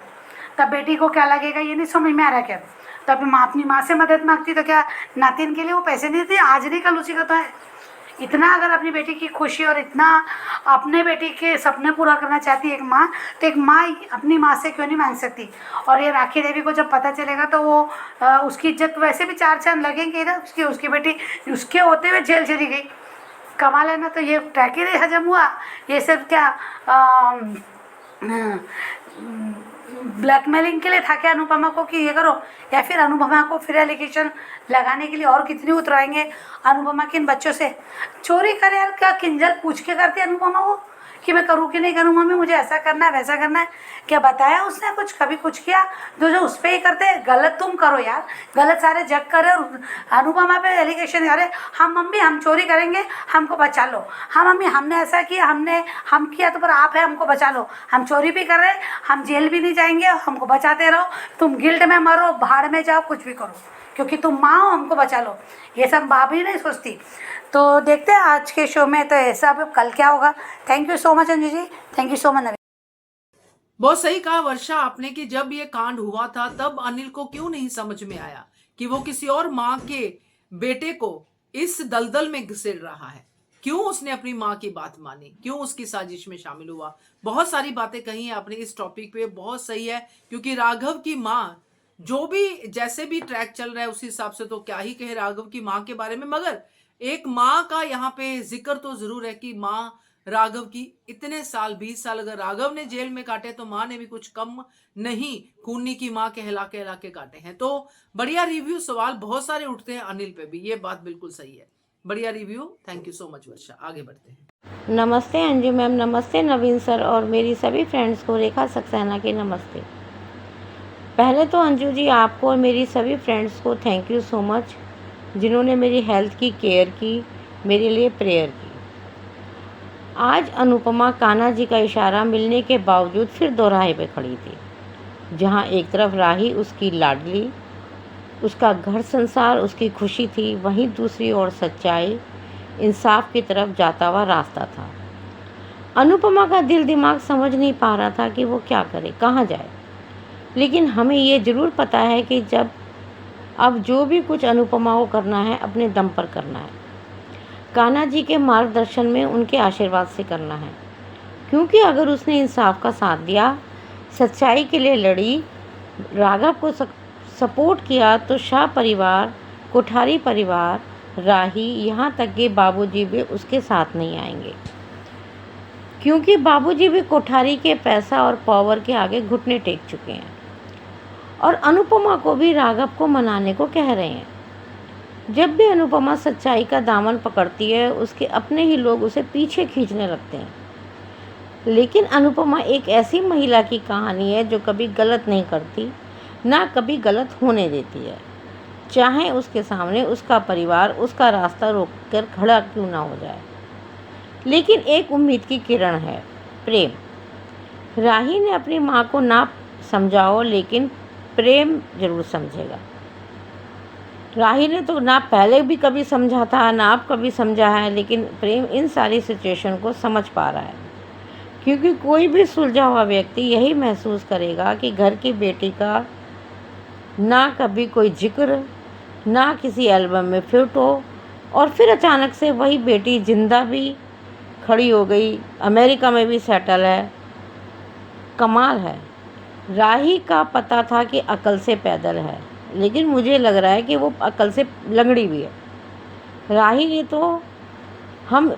तब बेटी को क्या लगेगा, ये नहीं समझ में आ रहा क्या? तब अपनी माँ से मदद मांगती तो क्या नातिन के लिए वो पैसे नहीं देती? आज नहीं कल उसी का तो है। इतना अगर अपनी बेटी की खुशी और इतना अपने बेटी के सपने पूरा करना चाहती है एक माँ, तो एक माँ अपनी माँ से क्यों नहीं मांग सकती? और ये राखी देवी को जब पता चलेगा तो वो उसकी इज्जत वैसे भी 4 चांद लगेंगे ना। उसकी बेटी उसके होते हुए जेल चली गई, कमाल है ना। तो ये ट्रैक ही हजम हुआ। ये सिर्फ क्या ब्लैकमेलिंग के लिए था क्या अनुपमा को कि ये करो, या फिर अनुपमा को फिर एलिगेशन लगाने के लिए और कितनी उतराएंगे अनुपमा के इन बच्चों से? चोरी करे यार, क्या किंजल पूछ के करती है अनुपमा को कि मैं करूँ कि नहीं करूँ मम्मी, मुझे ऐसा करना है वैसा करना है? क्या बताया उसने कुछ, कभी कुछ किया? जो उस पर ही करते हैं। गलत तुम करो यार, गलत सारे जग करे और अनुपमा पे एलिगेशन। अरे हम मम्मी हम चोरी करेंगे, हमको बचा लो। हाँ मम्मी हमने ऐसा किया, हम किया तो पर आप है, हमको बचा लो। हम चोरी भी कर रहे हैं, हम जेल भी नहीं जाएंगे, हमको बचाते रहो। तुम गिल्ट में मरो, भाड़ में जाओ, कुछ भी करो, क्योंकि तुम माँ हो, हमको बचा लो। ये सब माँ भी नहीं सोचती। तो देखते हैं आज के शो में तो ऐसा, अब कल क्या होगा। Thank you so much Anju ji, thank you so much. बहुत सही कहा वर्षा आपने कि जब ये कांड हुआ था तब अनिल को क्यों नहीं समझ में आया कि वो किसी और माँ के बेटे को इस दलदल में घसीट रहा है। क्यों उसने अपनी माँ की बात मानी, क्यों उसकी साजिश में शामिल हुआ। बहुत सारी बातें कही है आपने इस टॉपिक पे, बहुत सही है। क्योंकि राघव की माँ जो भी जैसे भी ट्रैक चल रहा है उस हिसाब से तो क्या ही कहे राघव की माँ के बारे में, मगर एक माँ का यहाँ पे जिक्र तो जरूर है कि माँ राघव की इतने साल 20 साल अगर राघव ने जेल में काटे तो माँ ने भी कुछ कम नहीं खूनी की माँ कहला के काटे हैं। तो बढ़िया रिव्यू, सवाल बहुत सारे उठते हैं अनिल पे भी, ये बात बिल्कुल सही है। बढ़िया review, thank you so much Varsha. आगे बढ़ते हैं। नमस्ते अंजू मैम, नमस्ते नवीन सर और मेरी सभी फ्रेंड्स को रेखा सक्सेना के नमस्ते। पहले तो अंजू जी आपको और मेरी सभी फ्रेंड्स को थैंक यू सो मच जिन्होंने मेरी हेल्थ की केयर की, मेरे लिए प्रेयर की। आज अनुपमा कान्हा जी का इशारा मिलने के बावजूद फिर दोराहे पे खड़ी थी, जहाँ एक तरफ राही उसकी लाडली, उसका घर संसार उसकी खुशी थी, वहीं दूसरी ओर सच्चाई इंसाफ की तरफ जाता हुआ रास्ता था। अनुपमा का दिल दिमाग समझ नहीं पा रहा था कि वो क्या करे, कहाँ जाए। लेकिन हमें ये ज़रूर पता है कि अब जो भी कुछ अनुपमा को करना है अपने दम पर करना है, कान्हा जी के मार्गदर्शन में, उनके आशीर्वाद से करना है। क्योंकि अगर उसने इंसाफ का साथ दिया, सच्चाई के लिए लड़ी, राघव को सपोर्ट किया, तो शाह परिवार, कोठारी परिवार, राही, यहाँ तक कि बाबूजी भी उसके साथ नहीं आएंगे। क्योंकि बाबूजी भी कोठारी के पैसा और पावर के आगे घुटने टेक चुके हैं और अनुपमा को भी राघव को मनाने को कह रहे हैं। जब भी अनुपमा सच्चाई का दामन पकड़ती है, उसके अपने ही लोग उसे पीछे खींचने लगते हैं। लेकिन अनुपमा एक ऐसी महिला की कहानी है जो कभी गलत नहीं करती, ना कभी गलत होने देती है, चाहे उसके सामने उसका परिवार उसका रास्ता रोककर खड़ा क्यों ना हो जाए। लेकिन एक उम्मीद की किरण है, प्रेम। राही ने अपनी माँ को ना समझाओ, लेकिन प्रेम जरूर समझेगा। राही ने तो ना पहले भी कभी समझा था, ना अब कभी समझा है, लेकिन प्रेम इन सारी सिचुएशन को समझ पा रहा है। क्योंकि कोई भी सुलझा हुआ व्यक्ति यही महसूस करेगा कि घर की बेटी का ना कभी कोई जिक्र, ना किसी एल्बम में फिट हो, और फिर अचानक से वही बेटी जिंदा भी खड़ी हो गई, अमेरिका में भी सेटल है। कमाल है। राही का पता था कि अकल से पैदल है, लेकिन मुझे लग रहा है कि वो अकल से लंगड़ी भी है। राही ने तो हर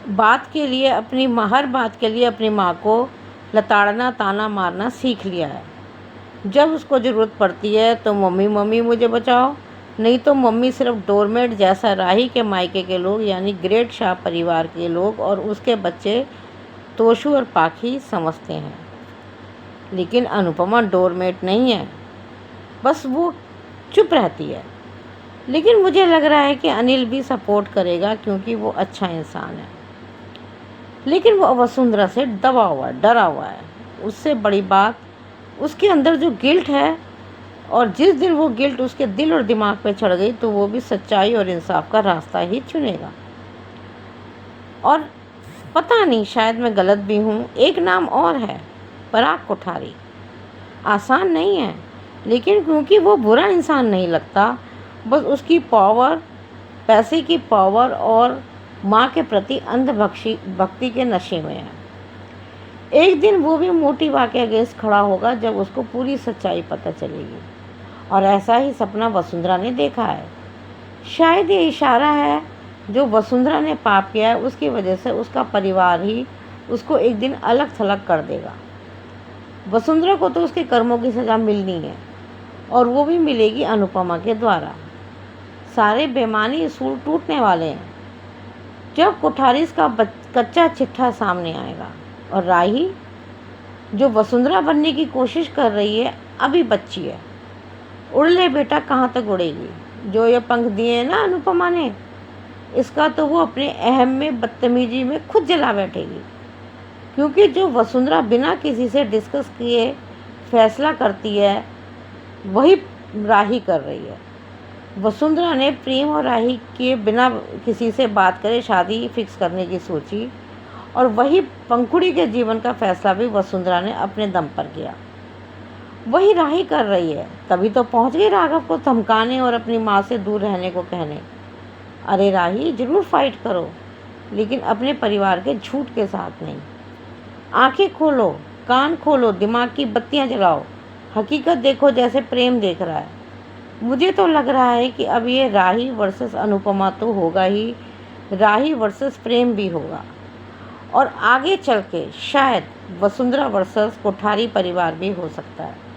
बात के लिए अपनी माँ को लताड़ना, ताना मारना सीख लिया है। जब उसको ज़रूरत पड़ती है तो मम्मी मम्मी मुझे बचाओ, नहीं तो मम्मी सिर्फ डोरमेट जैसा राही के मायके के लोग यानी ग्रेट शाह परिवार के लोग और उसके बच्चे तोशु और पाखी समझते हैं। लेकिन अनुपमा डोरमेट नहीं है, बस वो चुप रहती है। लेकिन मुझे लग रहा है कि अनिल भी सपोर्ट करेगा, क्योंकि वो अच्छा इंसान है। लेकिन वो वसुंधरा से दबा हुआ है, डरा हुआ है। उससे बड़ी बात उसके अंदर जो गिल्ट है, और जिस दिन वो गिल्ट उसके दिल और दिमाग पे चढ़ गई तो वो भी सच्चाई और इंसाफ का रास्ता ही चुनेगा। और पता नहीं, शायद मैं गलत भी हूँ, एक नाम और है, पराग कोठारी। आसान नहीं है, लेकिन क्योंकि वो बुरा इंसान नहीं लगता, बस उसकी पावर, पैसे की पावर और माँ के प्रति भक्ति के नशे में है। एक दिन वो भी मोटिवा के अगेंस्ट खड़ा होगा जब उसको पूरी सच्चाई पता चलेगी। और ऐसा ही सपना वसुंधरा ने देखा है। शायद ये इशारा है, जो वसुंधरा ने पाप किया है उसकी वजह से उसका परिवार ही उसको एक दिन अलग थलग कर देगा। वसुंधरा को तो उसके कर्मों की सज़ा मिलनी है, और वो भी मिलेगी अनुपमा के द्वारा। सारे बेईमानी असूल टूटने वाले हैं जब कोठारीस का कच्चा चिट्ठा सामने आएगा। और राही, जो वसुंधरा बनने की कोशिश कर रही है, अभी बच्ची है। उड़ ले बेटा, कहाँ तक उड़ेगी। जो ये पंख दिए हैं ना अनुपमा ने, इसका तो वो अपने अहम में, बदतमीजी में खुद जला बैठेगी। क्योंकि जो वसुंधरा बिना किसी से डिस्कस किए फैसला करती है, वही राही कर रही है। वसुंधरा ने प्रेम और राही के बिना किसी से बात करे शादी फिक्स करने की सोची, और वही पंखुड़ी के जीवन का फैसला भी वसुंधरा ने अपने दम पर किया। वही राही कर रही है, तभी तो पहुंच गई राघव को धमकाने और अपनी माँ से दूर रहने को कहने। अरे राही, जरूर फाइट करो, लेकिन अपने परिवार के झूठ के साथ नहीं। आंखें खोलो, कान खोलो, दिमाग की बत्तियां जलाओ, हकीकत देखो जैसे प्रेम देख रहा है। मुझे तो लग रहा है कि अब ये राही वर्सेस अनुपमा तो होगा ही, राही वर्सेस प्रेम भी होगा, और आगे चल के शायद वसुंधरा वर्सेस कोठारी परिवार भी हो सकता है।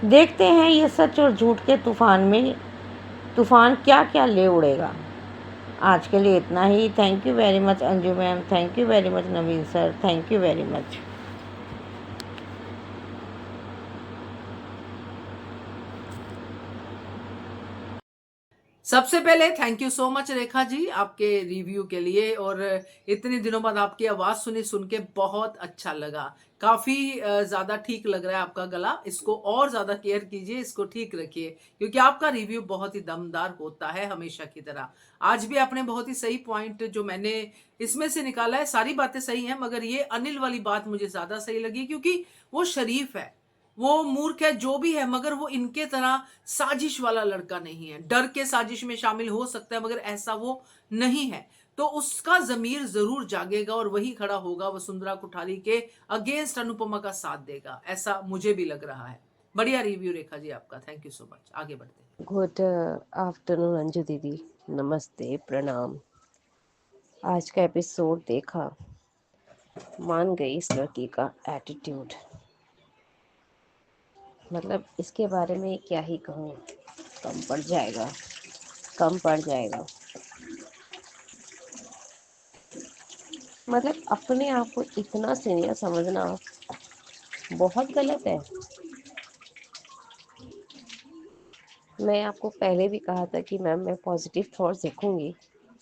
देखते हैं ये सच और झूठ के तूफान क्या क्या ले उड़ेगा। आज के लिए इतना ही। Thank you very much Anju ma'am, thank you very much Naveen sir, thank you very much. सबसे पहले thank you so much Rekha ji आपके रिव्यू के लिए, और इतने दिनों बाद आपकी आवाज सुन के बहुत अच्छा लगा। काफी ज्यादा ठीक लग रहा है आपका गला, इसको और ज्यादा केयर कीजिए, इसको ठीक रखिए, क्योंकि आपका रिव्यू बहुत ही दमदार होता है हमेशा की तरह। आज भी आपने बहुत ही सही पॉइंट जो मैंने इसमें से निकाला है, सारी बातें सही हैं, मगर ये अनिल वाली बात मुझे ज्यादा सही लगी, क्योंकि वो शरीफ है, वो मूर्ख है, जो भी है, मगर वो इनके तरह साजिश वाला लड़का नहीं है। डर के साजिश में शामिल हो सकता है, मगर ऐसा वो नहीं है। तो उसका जमीर जरूर जागेगा और वही खड़ा होगा वसुंधरा कुठारी के अगेंस्ट, अनुपमा का साथ देगा, ऐसा मुझे भी लग रहा है। बढ़िया रिव्यू रेखा जी आपका, थैंक यू सो मच। आगे बढ़ते हैं। गुड आफ्टरनून अंजू दीदी, नमस्ते, प्रणाम। आज का एपिसोड देखा, मान गई इस लड़की का एटीट्यूड। मतलब इसके बारे में क्या ही कहूँ, कम पड़ जाएगा, कम पड़ जाएगा। मतलब अपने आप को इतना सीनियर समझना बहुत गलत है। मैं आपको पहले भी कहा था कि मैम मैं पॉजिटिव थॉट्स देखूंगी,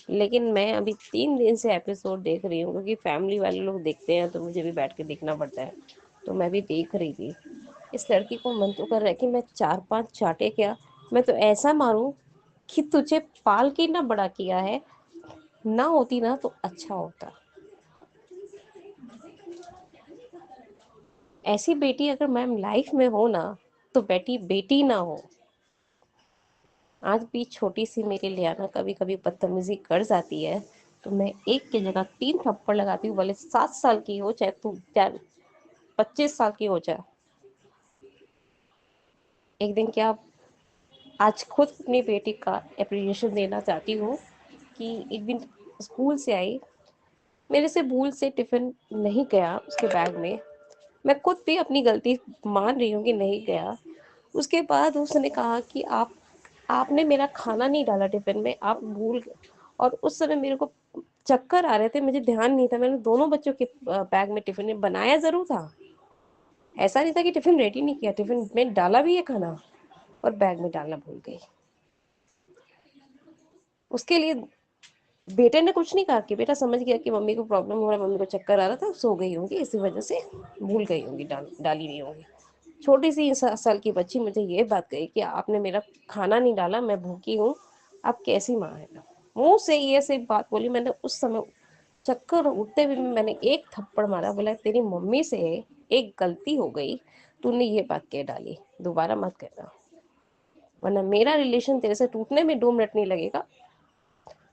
लेकिन मैं अभी 3 दिन से एपिसोड देख रही हूँ, क्योंकि फैमिली वाले लोग देखते हैं तो मुझे भी बैठ के देखना पड़ता है। तो मैं भी देख रही थी। इस लड़की को मन तो कर रहा है कि मैं 4-5 चाटे क्या, मैं तो ऐसा मारूं कि तुझे पाल के ना बड़ा किया है, ना होती ना तो अच्छा होता। ऐसी बेटी अगर मैम लाइफ में हो ना, तो बेटी बेटी ना हो। आज भी छोटी सी मेरी लियाना कभी कभी बदतमीजी कर जाती है, तो मैं एक की जगह 3 थप्पड़ लगाती हूँ, भले 7 साल की हो, चाहे तू 25 साल की हो जाए। एक दिन क्या, आज खुद अपनी बेटी का एप्रिसिएशन देना चाहती हूँ कि एक दिन स्कूल से आई, मेरे से भूल से टिफिन नहीं गया उसके बैग में। मैं खुद भी अपनी गलती मान रही हूँ कि नहीं गया। उसके बाद उसने कहा कि आपने मेरा खाना नहीं डाला टिफिन में, आप भूल गए। और उस समय मेरे को चक्कर आ रहे थे, मुझे ध्यान नहीं था, मैंने दोनों बच्चों के बैग में टिफिन में बनाया जरूर था। ऐसा नहीं था कि टिफिन रेडी नहीं किया, टिफिन में डाला भी है खाना, और बैग में डालना भूल गई। उसके लिए बेटे ने कुछ नहीं कहा कि बेटा समझ गया कि मम्मी को प्रॉब्लम हो रहा है, मम्मी को चक्कर आ रहा था, सो गई होंगी, इसी वजह से भूल गई होंगी, डाली नहीं होंगी। छोटी सी 7 साल की बच्ची मुझे ये बात कही कि आपने मेरा खाना नहीं डाला, मैं भूखी हूँ, आप कैसी माँ है। मुंह से ये से बात बोली। मैंने उस समय चक्कर उठते हुए मैंने एक थप्पड़ मारा, बोला तेरी मम्मी से एक गलती हो गई, तूने ये बात कह डाली, दोबारा मत कहना, वरना मेरा रिलेशन तेरे से टूटने में 2 मिनट नहीं लगेगा,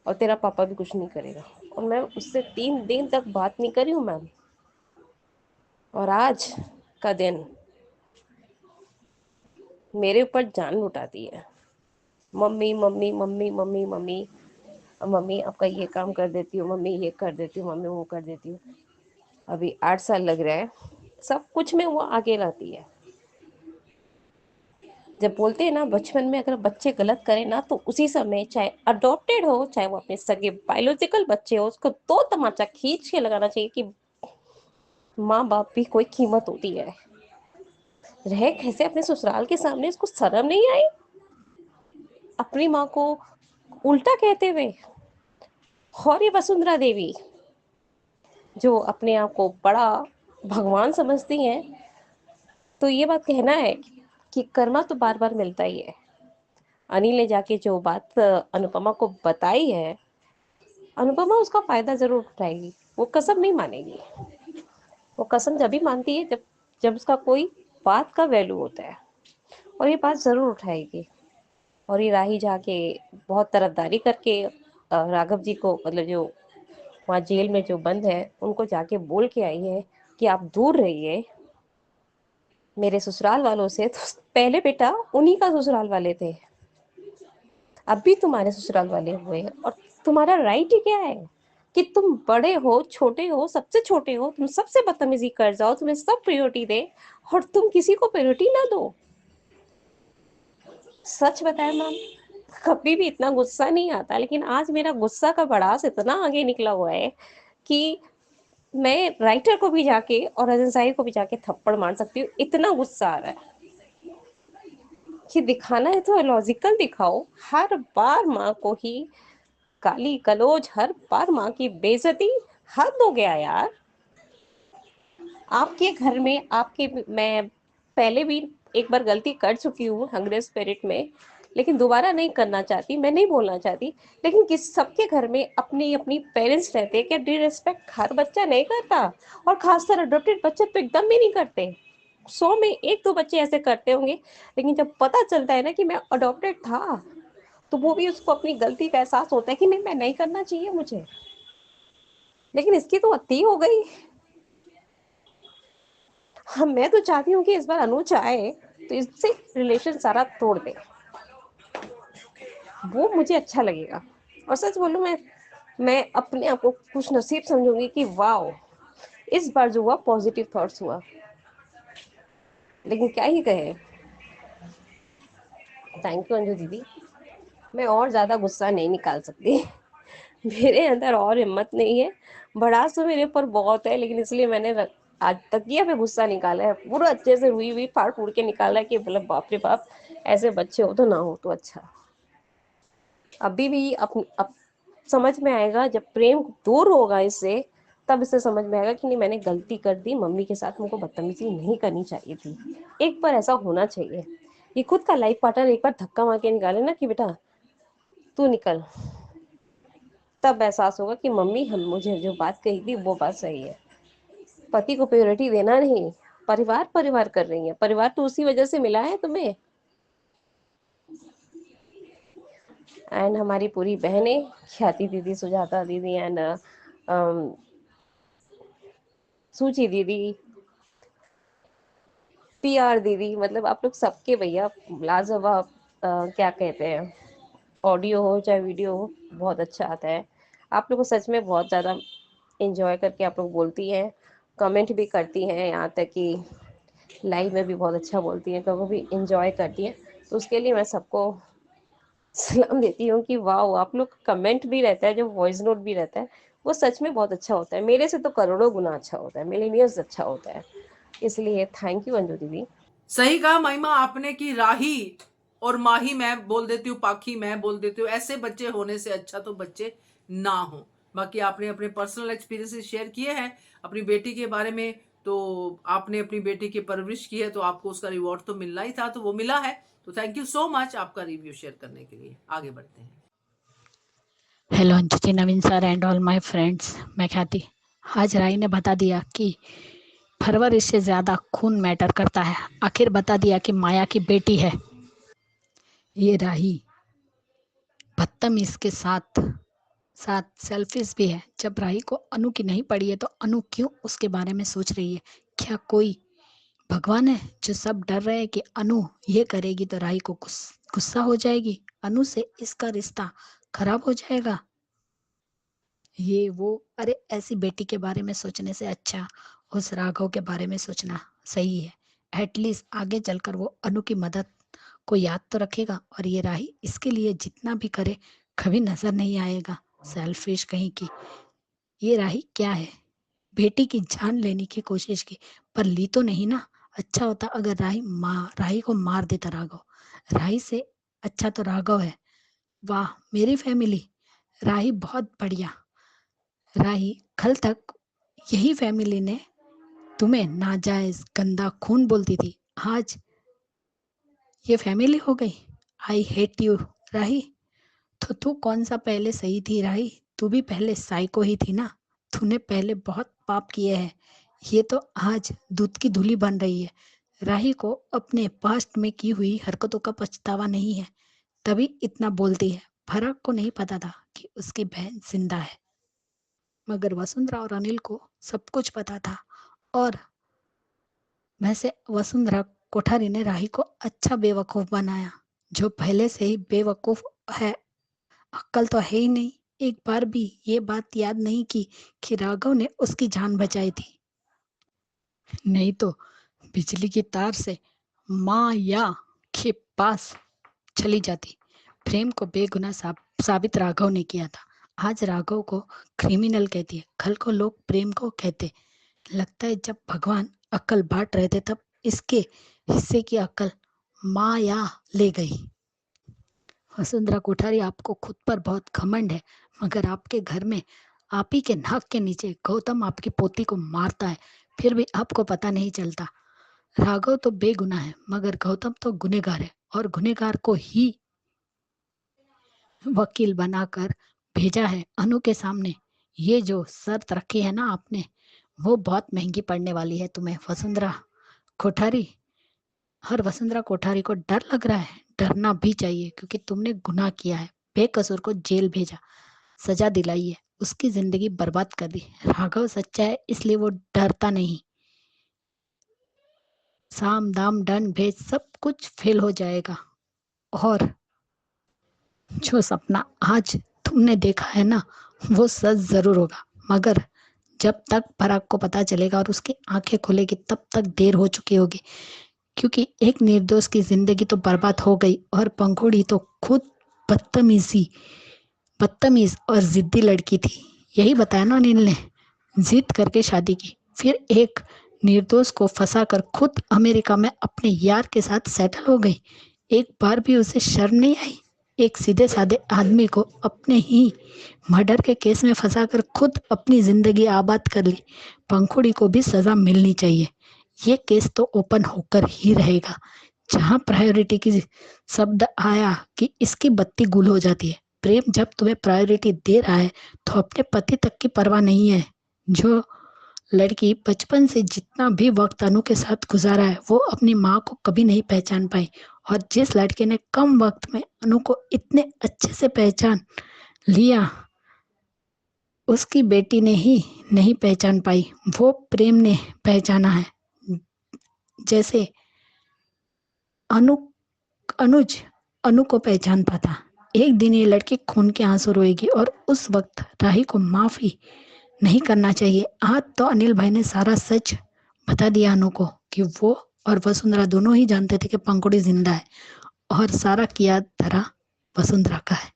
और तेरा पापा भी कुछ नहीं करेगा। और मैं उससे 3 दिन तक बात नहीं करी हूँ मैम। और आज का दिन मेरे ऊपर जान लुटाती है, mummy mummy mummy mummy mummy mummy आपका ये काम कर देती हूँ, मम्मी ये कर देती हूँ, मम्मी वो कर देती हूँ। अभी 8 साल लग रहा है, सब कुछ में वो आगे रहती है। जब बोलते हैं ना बचपन में अगर बच्चे गलत करें ना, तो उसी समय चाहे अडॉप्टेड हो, चाहे वो अपने सगे बायोलॉजिकल बच्चे हो, उसको 2 तमाचा खींच के लगाना चाहिए कि माँ बाप भी कोई कीमत होती है। रह कैसे अपने ससुराल के सामने, इसको शर्म नहीं आई अपनी माँ को उल्टा कहते हुए। और ये वसुंधरा देवी जो अपने आप को बड़ा भगवान समझती हैं, तो ये बात कहना है कि कर्मा तो बार बार मिलता ही है। अनिल ने जाके जो बात अनुपमा को बताई है, अनुपमा उसका फायदा जरूर उठाएगी, वो कसम नहीं मानेगी। वो कसम जब भी मानती है जब जब उसका कोई बात का वैल्यू होता है, और ये बात जरूर उठाएगी। और ये राही जाके बहुत तरफदारी करके राघव जी को, मतलब जो वहाँ जेल में जो बंद है, उनको जाके बोल के आई है कि आप दूर रहिए मेरे ससुराल वालों से। तो पहले बेटा उन्हीं का ससुराल वाले थे, अब भी तुम्हारे ससुराल वाले हुए, और तुम्हारा राइट ही क्या है कि तुम बड़े हो, छोटे हो, सबसे छोटे हो, तुम सबसे बदतमीजी कर जाओ, तुम्हें सब प्रायोरिटी दे, और तुम किसी को प्रायोरिटी ना दो। सच बताए मैम, कभी भी इतना गुस्सा नहीं आता, लेकिन आज मेरा गुस्सा का भड़ास इतना आगे निकला हुआ है कि मैं राइटर को भी जाके और अजय साहिर को भी जाके थप्पड़ मार सकती हूँ, इतना गुस्सा आ रहा है। कि दिखाना है तो लॉजिकल दिखाओ। हर बार माँ को ही गाली गलौज, हर बार माँ की बेइज्जती, हद हो गया यार। आपके घर में आपके मैं पहले भी एक बार गलती कर चुकी हूँ हंग्री स्पिरिट में, लेकिन दोबारा नहीं करना चाहती, मैं नहीं बोलना चाहती। लेकिन किस सबके घर में अपनी अपनी पेरेंट्स रहते हैं, क्या डिसरिस्पेक्ट हर बच्चा नहीं करता? और खासकर अडॉप्टेड बच्चे तो एकदम भी नहीं करते। 100 में 1-2 बच्चे ऐसे करते होंगे, लेकिन जब पता चलता है ना कि मैं अडॉप्टेड था, तो वो भी उसको अपनी गलती का एहसास होता है कि नहीं, मैं नहीं करना चाहिए मुझे। लेकिन इसकी तो अति हो गई। हाँ, मैं तो चाहती हूँ कि इस बार अनुज आए तो इससे रिलेशन सारा तोड़ दे, वो मुझे अच्छा लगेगा। और सच बोलूं, मैं अपने आप को खुश नसीब समझूंगी कि वाओ, इस बार जो हुआ पॉजिटिव थॉट्स हुआ। लेकिन क्या ही कहे। थैंक यू अंजू दीदी। मैं और ज्यादा गुस्सा नहीं निकाल सकती। मेरे अंदर और हिम्मत नहीं है। भड़ास तो मेरे ऊपर बहुत है, लेकिन इसलिए मैंने आज तकिया पे गुस्सा निकाला है, पूरा अच्छे से हुई हुई फाड़ फूड़ के निकाला है कि मतलब बाप रे बाप, ऐसे बच्चे हो तो ना हो तो अच्छा। अभी भी अब समझ में आएगा जब प्रेम दूर होगा इससे, तब इसे समझ में आएगा कि नहीं, मैंने गलती कर दी, मम्मी के साथ मुझको बदतमीजी नहीं करनी चाहिए थी। एक बार ऐसा होना चाहिए। ये खुद का लाइफ पार्टनर एक बार धक्का मार के निकाले ना कि बेटा तू निकल, तब एहसास होगा कि मम्मी हम मुझे जो बात कही थी वो बात सही है। पति को प्रायोरिटी देना नहीं, परिवार परिवार कर रही है। परिवार तो उसी वजह से मिला है तुम्हें। एंड हमारी पूरी बहनें, ख्याति दीदी, सुजाता दीदी एंड सूची दीदी, पीआर दीदी, मतलब आप लोग सबके भैया लाजवाब। क्या कहते हैं, ऑडियो हो चाहे वीडियो हो, बहुत अच्छा आता है। आप लोग को सच में बहुत ज़्यादा इंजॉय करके आप लोग बोलती हैं, कमेंट भी करती हैं, यहाँ तक कि लाइव में भी बहुत अच्छा बोलती हैं, कभी भी इंजॉय करती हैं। तो उसके लिए मैं सबको सलाम देती हूँ कि वाह, आप लोग कमेंट भी रहता है, जो वॉइस नोट भी रहता है, वो सच में बहुत अच्छा होता है। मेरे से तो करोड़ों गुना अच्छा होता है, मिलीनियर्स अच्छा होता है। इसलिए थैंक यू अंजू दीदी। सही कहा महिमा आपने कि राही और माही मैं बोल देती हूँ, पाखी मैं बोल देती हूँ। ऐसे बच्चे होने से अच्छा तो बच्चे ना हो। बाकी आपने अपने पर्सनल एक्सपीरियंसेस शेयर किए हैं अपनी बेटी के बारे में, तो आपने अपनी बेटी की परवरिश की है तो आपको उसका रिवॉर्ड तो मिलना ही था, तो वो मिला है। तो थैंक यू सो मच आपका रिव्यू शेयर करने के लिए। आगे बढ़ते हैं। Hello Anju, Naveen sir and all my friends, मैं ख्याति। आज राई ने बता दिया कि फरवरी से ज्यादा खून मैटर करता है। आखिर बता दिया कि माया की बेटी है ये राही। बदतमीज के साथ साथ सेल्फिश भी है। जब राही को अनु की नहीं पड़ी है तो अनु क्यों उसके बारे में सोच रही है? क्या कोई भगवान है जो सब डर रहे हैं कि अनु ये करेगी तो राही को गुस्सा हो जाएगी, अनु से इसका रिश्ता खराब हो जाएगा, ये वो? अरे ऐसी बेटी के बारे में सोचने से अच्छा उस राघव के बारे में सोचना सही है। एटलीस्ट आगे चलकर वो अनु की मदद को याद तो रखेगा, और ये राही इसके लिए जितना भी करे कभी नजर नहीं आएगा। सेल्फिश कहीं की। ये राही क्या है, बेटी की जान लेने की कोशिश की पर ली तो नहीं ना। अच्छा होता अगर राही को मार देता राघव। राही से अच्छा तो राघव है। वाह मेरी फैमिली, राही बहुत बढ़िया। राही, कल तक यही फैमिली ने तुम्हें नाजायज गंदा खून बोलती थी, आज ये फैमिली हो गई। आई हेट यू राही। तो तू कौन सा पहले सही थी राही? तू भी पहले साइको ही थी ना। तूने पहले बहुत पाप किए हैं, ये तो आज दूध की धूली बन रही है। राही को अपने पास्ट में की हुई हरकतों का पछतावा नहीं है, तभी इतना बोलती है। भरत को नहीं पता था कि उसकी बहन जिंदा है, मगर वसुंधरा और अनिल को सब कुछ पता था। और वैसे वसुंधरा कोठारी ने राही को अच्छा बेवकूफ बनाया, जो पहले से ही बेवकूफ है, अक्ल तो है ही नहीं। एक बार भी ये बात याद नहीं की कि राघव ने उसकी जान बचाई थी, नहीं तो बिजली की तार से माया के पास चली जाती। प्रेम को बेगुनाह साबित राघव ने किया था, आज राघव को क्रिमिनल कहती है, कल को लोग प्रेम को कहते। लगता है जब भगवान अक्ल बांट रहे थे तब इसके हिस्से की अक्ल माया ले गई। वसुंधरा कोठारी, आपको खुद पर बहुत घमंड है, मगर आपके घर में आप ही के नाक के नीचे गौतम आपकी पोती को मारता है, फिर भी आपको पता नहीं चलता। राघव तो बेगुनाह है, मगर गौतम तो गुनहगार है, और गुनहगार को ही वकील बनाकर भेजा है अनु के सामने। ये जो शर्त रखी है ना आपने, वो बहुत महंगी पड़ने वाली है तुम्हें वसुंधरा कोठारी। हर वसुंधरा कोठारी को डर लग रहा है, डरना भी चाहिए, क्योंकि तुमने गुनाह किया है, बेकसूर को जेल भेजा, सजा दिलाई है, उसकी जिंदगी बर्बाद कर दी। राघव सच्चा है, इसलिए वो डरता नहीं। साम दाम दंड भेद सब कुछ फेल हो जाएगा, और जो सपना आज तुमने देखा है ना, वो सच जरूर होगा, मगर जब तक पराग को पता चलेगा और उसकी आंखें खुलेगी, तब तक देर हो चुकी होगी, क्योंकि एक निर्दोष की जिंदगी तो बर्बाद हो गई, और पंखुड़ी तो खुद बदतमीज और जिद्दी लड़की थी। यही बताया ना अनिल ने, जिद करके शादी की, फिर एक निर्दोष को फंसाकर खुद अमेरिका में अपने यार के साथ सेटल हो गई। एक बार भी उसे शर्म नहीं आई? एक सीधे साधे आदमी को अपने ही मर्डर के केस में फंसाकर खुद अपनी जिंदगी आबाद कर ली। पंखुड़ी को भी सजा मिलनी चाहिए। ये केस तो ओपन होकर ही रहेगा। जहां प्रायोरिटी की शब्द आया कि इसकी बत्ती गुल हो जाती है। प्रेम जब तुम्हें प्रायोरिटी दे रहा है तो अपने पति तक की परवाह नहीं है। जो लड़की बचपन से जितना भी वक्त अनु के साथ गुजारा है, वो अपनी माँ को कभी नहीं पहचान पाई, और जिस लड़के ने कम वक्त में अनु को इतने अच्छे से पहचान लिया, उसकी बेटी ने ही नहीं पहचान पाई, वो प्रेम ने पहचाना है। जैसे अनुज अनु को पहचान पाता। एक दिन ये लड़की खून के आंसू रोएगी, और उस वक्त राही को माफी नहीं करना चाहिए। आज तो अनिल भाई ने सारा सच बता दिया अनु को, कि वो और वसुंधरा दोनों ही जानते थे कि पंखुड़ी जिंदा है, और सारा किया धरा वसुंधरा का है।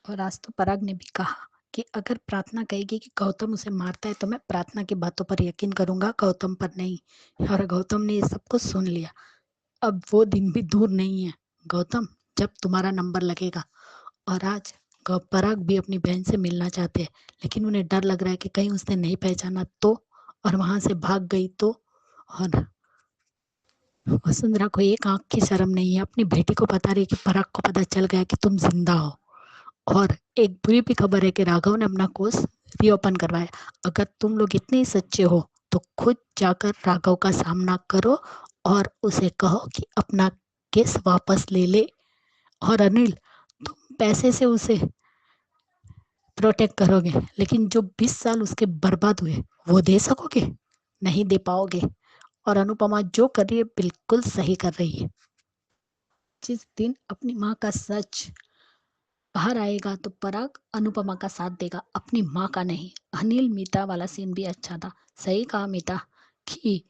और आज तो पराग ने भी कहा कि अगर प्रार्थना कहेगी कि गौतम उसे मारता है, तो मैं प्रार्थना की बातों पर यकीन करूंगा, गौतम पर नहीं। और गौतम ने ये सब कुछ सुन लिया। अब वो दिन भी दूर नहीं है गौतम, जब तुम्हारा नंबर लगेगा। और आज पराग भी अपनी बहन से मिलना चाहते हैं, लेकिन उन्हें डर लग रहा है कि कहीं उसने नहीं पहचाना तो, और वहां से भाग गई तो। और वसुंधरा को एक आंख की शर्म नहीं है, अपनी बेटी को बता रही है कि पराग को पता चल गया कि तुम जिंदा हो। और एक बुरी भी खबर है कि राघव ने अपना कोर्स रीओपन करवाया। अगर तुम लोग इतने ही सच्चे हो तो खुद जाकर राघव का सामना करो और उसे कहो कि अपना केस वापस ले ले। और अनिल, तुम पैसे से उसे प्रोटेक्ट करोगे, लेकिन जो 20 साल उसके बर्बाद हुए वो दे सकोगे? नहीं दे पाओगे। और अनुपमा जो कर रही है बिल्कुल सही कर रही है। जिस दिन अपनी माँ का सच बाहर आएगा तो पराग अनुपमा का साथ देगा, अपनी माँ का नहीं। अनिल मीता वाला सीन भी अच्छा था। सही कहा मीता कि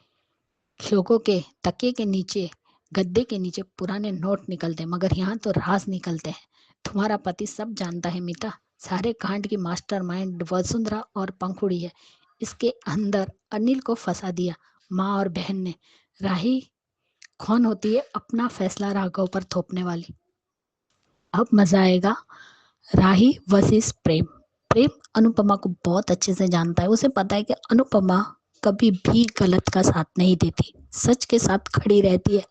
लोगों के तकिए के नीचे, गद्दे के नीचे पुराने नोट निकलते, मगर यहाँ तो राज निकलते हैं। तुम्हारा पति सब जानता है मीता। सारे कांड की मास्टरमाइंड वसुंधरा और पंखुड़ी है। इसके अंदर अनिल को फंसा दिया माँ और बहन ने। राही कौन होती है अपना फैसला राघव पर थोपने वाली? अब मजा आएगा। राही वर्सेस प्रेम। प्रेम अनुपमा को बहुत अच्छे से जानता है। उसे पता है कि अनुपमा कभी भी गलत का साथ नहीं देती, सच के साथ खड़ी रहती है।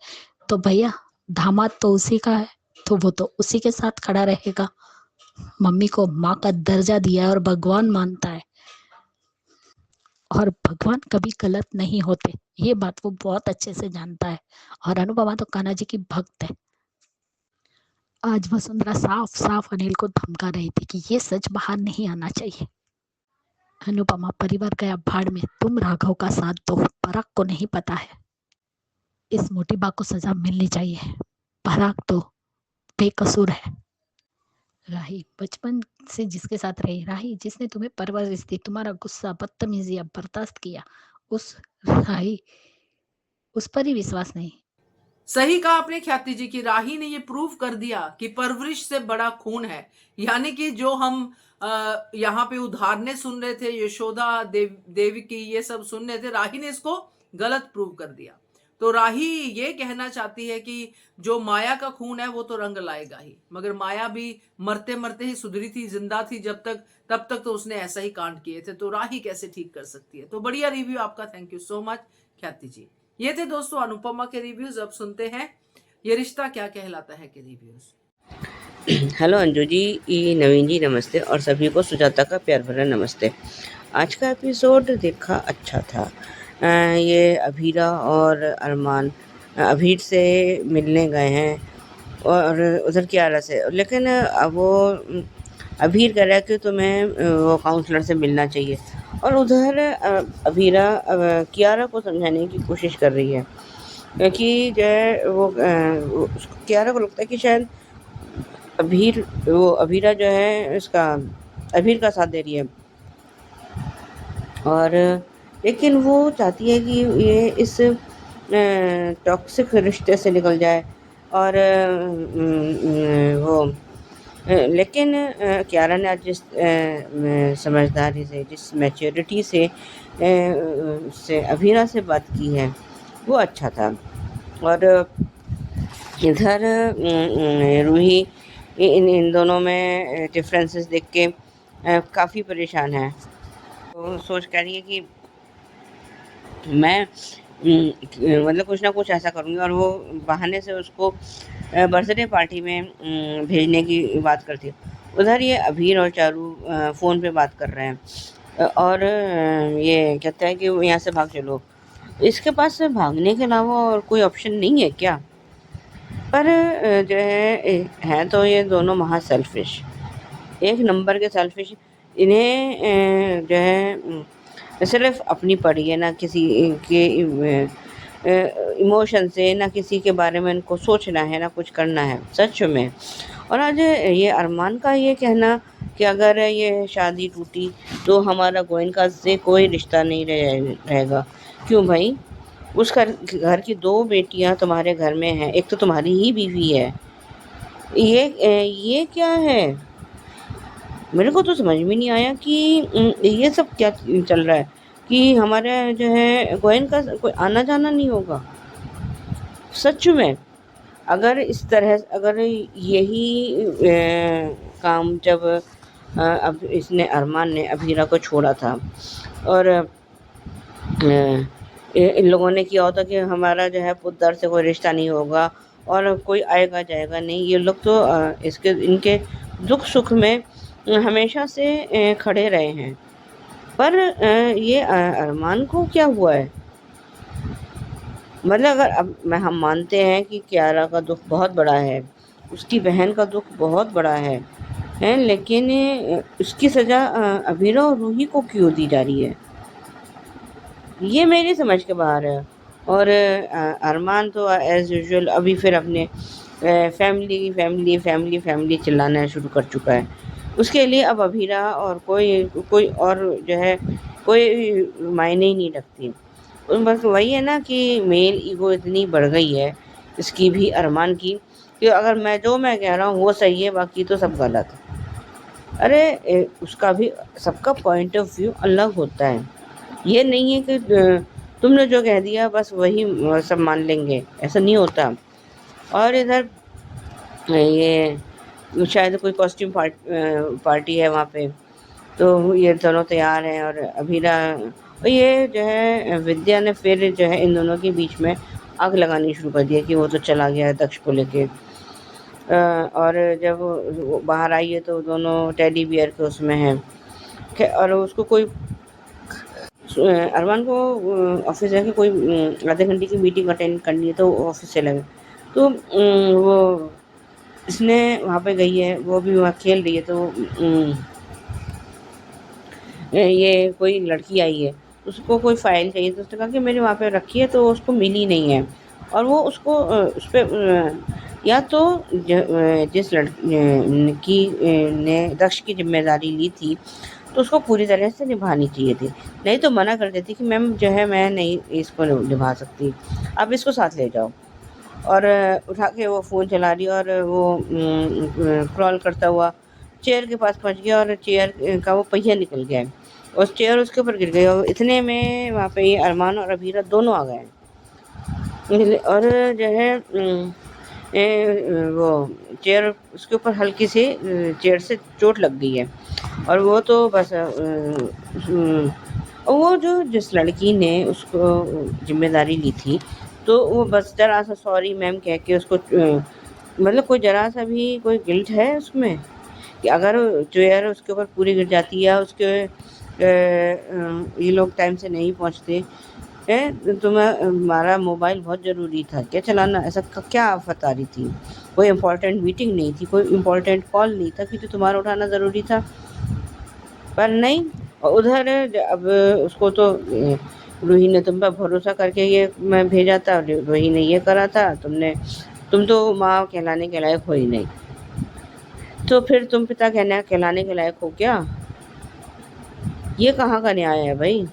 तो भैया दामाद तो उसी का है, तो वो तो उसी के साथ खड़ा रहेगा। मम्मी को माँ का दर्जा दिया है और भगवान मानता है, और भगवान कभी गलत नहीं होते, ये बात वो बहुत अच्छे से जानता है। और अनुपमा तो कान्हा जी की भक्त है। आज वसुंधरा साफ साफ अनिल को धमका रही थी कि ये सच बाहर नहीं आना चाहिए। अनुपमा, परिवार गया भाड़ में, तुम राघव का साथ दो। पराग को नहीं पता है, इस मोटी बात को सजा मिलनी चाहिए। पराग तो बेकसूर है। राही बचपन से जिसके साथ रही, राही जिसने तुम्हें परवरिश दी, तुम्हारा गुस्सा बदतमीजी बर्दाश्त किया, उस राही, उस पर ही विश्वास नहीं। सही कहा आपने ख्याति जी की। राही ने ये प्रूव कर दिया कि परवरिश से बड़ा खून है। यानी कि जो हम यहाँ पे उदाहरणें सुन रहे थे, यशोदा देवी की ये सब सुन रहे थे, राही ने इसको गलत प्रूव कर दिया। तो राही ये कहना चाहती है कि जो माया का खून है वो तो रंग लाएगा ही, मगर माया भी मरते मरते ही सुधरी थी, जिंदा थी जब तक, तब तक तो उसने ऐसा ही कांड किए थे, तो राही कैसे ठीक कर सकती है। तो बढ़िया रिव्यू आपका, thank you so much Khyati जी। ये थे दोस्तों अनुपमा के रिव्यूज। अब सुनते हैं ये रिश्ता क्या कहलाता है के रिव्यूज। हेलो अंजू जी, नवीन जी नमस्ते, और सभी को सुजाता का प्यार भरा नमस्ते। आज का एपिसोड देखा, अच्छा था। ये अभीरा और अरमान अभीर से मिलने गए हैं और उधर कियारा से, लेकिन अब वो अभीर कह रहा है कि तुम्हें वो काउंसलर से मिलना चाहिए, और उधर अभीरा कियारा को समझाने की कोशिश कर रही है कि जो है वो कियारा को लगता है कि शायद अभीरा जो है इसका अभीर का साथ दे रही है, और लेकिन वो चाहती है कि ये इस टॉक्सिक रिश्ते से निकल जाए, और लेकिन कियारा ने आज जिस समझदारी से, जिस मैच्योरिटी से अभीरा से बात की है वो अच्छा था। और इधर रूही इन दोनों में डिफरेंसेस देख के काफ़ी परेशान है, तो सोच कर रही है कि मैं मतलब कुछ ना कुछ ऐसा करूँगी, और वो बहाने से उसको बर्थडे पार्टी में भेजने की बात करती है। उधर ये अभीर और चारू फ़ोन पे बात कर रहे हैं, और ये कहता है कि यहाँ से भाग चलो। इसके पास भागने के अलावा और कोई ऑप्शन नहीं है क्या? पर जो है तो ये दोनों महा सेल्फिश, एक नंबर के सेल्फिश। इन्हें जो है सिर्फ अपनी पड़ी है, ना किसी के इमोशन से, ना किसी के बारे में इनको सोचना है, ना कुछ करना है सच में। और आज ये अरमान का ये कहना कि अगर ये शादी टूटी तो हमारा गोयनका से कोई रिश्ता नहीं रहेगा। क्यों भाई? उस घर की 2 बेटियां तुम्हारे घर में हैं, एक तो तुम्हारी ही बीवी है। ये क्या है? मेरे को तो समझ में नहीं आया कि ये सब क्या चल रहा है, कि हमारे जो है गोयनका कोई आना जाना नहीं होगा। सच में अगर इस तरह, अगर यही काम जब अब इसने अरमान ने अभीरा को छोड़ा था, और इन लोगों ने किया होता कि हमारा जो है पुत्र से कोई रिश्ता नहीं होगा और कोई आएगा जाएगा नहीं, ये लोग तो इनके दुख सुख में हमेशा से खड़े रहे हैं। पर ये अरमान को क्या हुआ है? मतलब अगर अब हम मानते हैं कि कियारा का दुख बहुत बड़ा है, उसकी बहन का दुख बहुत बड़ा है, लेकिन उसकी सज़ा अभीरा और रूही को क्यों दी जा रही है, ये मेरी समझ के बाहर है। और अरमान तो एज़ यूजुअल अभी फिर अपने फैमिली चिल्लाना शुरू कर चुका है। उसके लिए अब अभीरा और कोई और जो है कोई मायने ही नहीं रखती। बस वही है ना कि मेल ईगो इतनी बढ़ गई है इसकी भी, अरमान की, कि अगर मैं कह रहा हूँ वो सही है, बाकी तो सब गलत है। अरे उसका भी, सबका पॉइंट ऑफ व्यू अलग होता है। ये नहीं है कि तुमने जो कह दिया बस वही सब मान लेंगे, ऐसा नहीं होता। और इधर ये शायद कोई कॉस्ट्यूम पार्टी है वहाँ पे, तो ये दोनों तैयार हैं, और अभीरा, ये जो है विद्या ने फिर जो है इन दोनों के बीच में आग लगानी शुरू कर दिया कि वो तो चला गया है दक्ष को लेके। और जब वो बाहर आई है तो दोनों टेडी बियर के उसमें हैं, और उसको कोई अरमान को ऑफिस जाके कोई आधे घंटे की मीटिंग अटेंड करनी है, तो ऑफिस से लगे, तो वो इसने वहाँ पे गई है, वो भी वहाँ खेल रही है, तो ये कोई लड़की आई है, उसको कोई फ़ाइल चाहिए, तो उसने कहा कि मेरे वहाँ पे रखी है, तो उसको मिली नहीं है। और वो उसको उस पर या तो जिस लड़की ने दक्ष की जिम्मेदारी ली थी तो उसको पूरी तरह से निभानी चाहिए थी, नहीं तो मना कर देती कि मैम जो है मैं नहीं इसको निभा सकती, आप इसको साथ ले जाओ। और उठा के वो फ़ोन चला रही, और वो क्रॉल करता हुआ चेयर के पास पहुंच गया, और चेयर का वो पहिया निकल गया है, और चेयर उसके ऊपर गिर गई, और इतने में वहाँ पे ये अरमान और अभीरा दोनों आ गए। और जो है वो चेयर उसके ऊपर हल्की सी चेयर से चोट लग गई है। और वो तो बस वो जो जिस लड़की ने उसको जिम्मेदारी ली थी, तो वो बस ज़रा सा सॉरी मैम कह के उसको मतलब कोई ज़रा सा भी कोई गिल्ट है उसमें कि अगर चेयर उसके ऊपर पूरी गिर जाती है, उसके ये लोग टाइम से नहीं पहुँचते हैं, तो हमारा मोबाइल बहुत ज़रूरी था, क्या चलाना, ऐसा क्या आफत आ रही थी? कोई इम्पोर्टेंट मीटिंग नहीं थी, कोई इम्पोर्टेंट कॉल नहीं था कि जो तुम्हारा उठाना ज़रूरी था, पर नहीं। और उधर अब उसको तो रूही ने तुम पर भरोसा करके ये मैं भेजा था, रूही ने ये करा था, तुम तो माँ कहलाने के लायक हो ही नहीं, तो फिर तुम पिता कहलाने के लायक हो क्या? ये कहाँ का न्याय है भाई?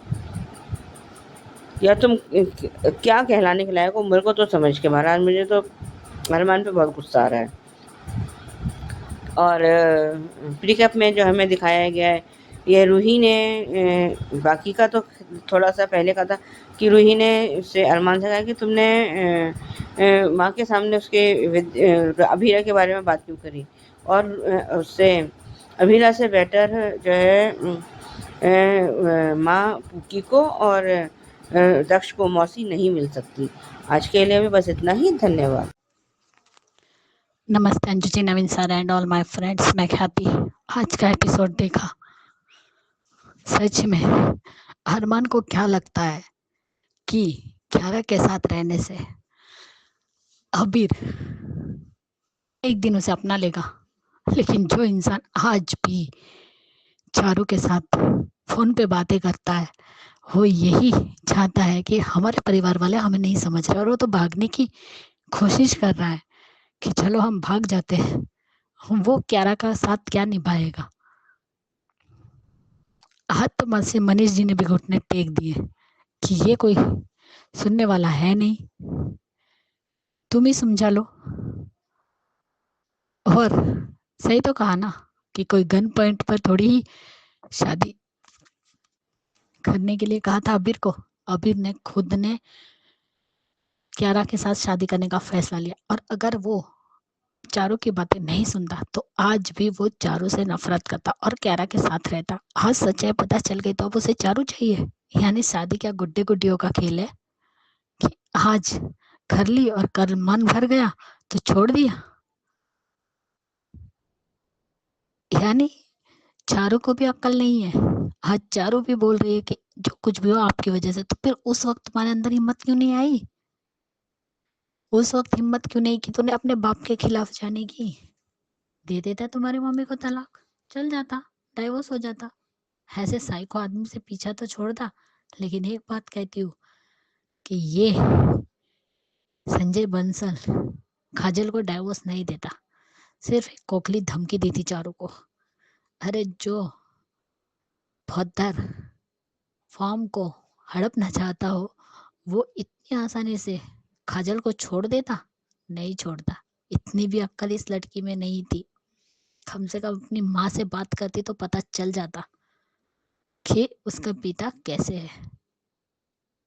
या तुम क्या कहलाने के लायक हो? मेरे को तो समझ के महाराज, मुझे तो अरमान पे बहुत गुस्सा आ रहा है। और प्रीकैप में जो हमें दिखाया गया है, ये रूही ने बाकी का तो थोड़ा सा पहले का था कि रूही ने उससे अरमान से कहा कि तुमने माँ के सामने उसके अभीरा के बारे में बात क्यों करी, और उससे अभीरा से बेटर जो है माँ पुकी को और दक्ष को मौसी नहीं मिल सकती। आज के लिए भी बस इतना ही, धन्यवाद। नमस्ते Anju ji, Naveen sir and all my friends, मैं ख्याति। आज का एपिसोड देखा, सच में अरमान को क्या लगता है कि क्यारा के साथ रहने से अबीर एक दिन उसे अपना लेगा, लेकिन जो इंसान आज भी चारू के साथ फोन पे बातें करता है, वो यही चाहता है कि हमारे परिवार वाले हमें नहीं समझ रहे, और वो तो भागने की कोशिश कर रहा है कि चलो हम भाग जाते हैं। वो क्यारा का साथ क्या निभाएगा? हाथ तो से मनीष जी ने भी घुटने टेक दिए कि ये कोई सुनने वाला है नहीं, तुम ही समझा लो। और सही तो कहा ना कि कोई गन पॉइंट पर थोड़ी ही शादी करने के लिए कहा था अबीर को। अबीर ने खुद ने क्यारा के साथ शादी करने का फैसला लिया, और अगर वो चारों की बातें नहीं सुनता तो आज भी वो चारों से नफरत करता और क्यारा के साथ रहता। आज सच्चाई पता चल गई तो अब उसे चारू चाहिए। यानी शादी क्या गुड्डे गुड्डियों का खेल है कि आज कर ली और कल मन भर गया तो छोड़ दिया? यानी चारों को भी अक्ल नहीं है। आज चारों भी बोल रही है कि जो कुछ भी हो आपकी वजह से, तो फिर उस वक्त तुम्हारे अंदर हिम्मत क्यों नहीं आई? उस वक्त हिम्मत क्यों नहीं की तूने अपने बाप के खिलाफ जाने की? दे देता तुम्हारी मम्मी को तलाक, चल जाता, डाइवोर्स हो जाता। ऐसे साइको आदमी से पीछा तो छोड़ता। लेकिन एक बात कहती हूँ कि ये संजय बंसल काजल को डाइवोर्स नहीं देता, सिर्फ एक खोखली धमकी दी थी चारों को। अरे जो फौजदार फॉर्म को हड़पना चाहता हो, वो इतनी आसानी से काजल को छोड़ देता? नहीं छोड़ता। इतनी भी अक्ल इस लड़की में नहीं थी। कम से कम अपनी माँ से बात करती तो पता चल जाता कि उसका पिता कैसे है।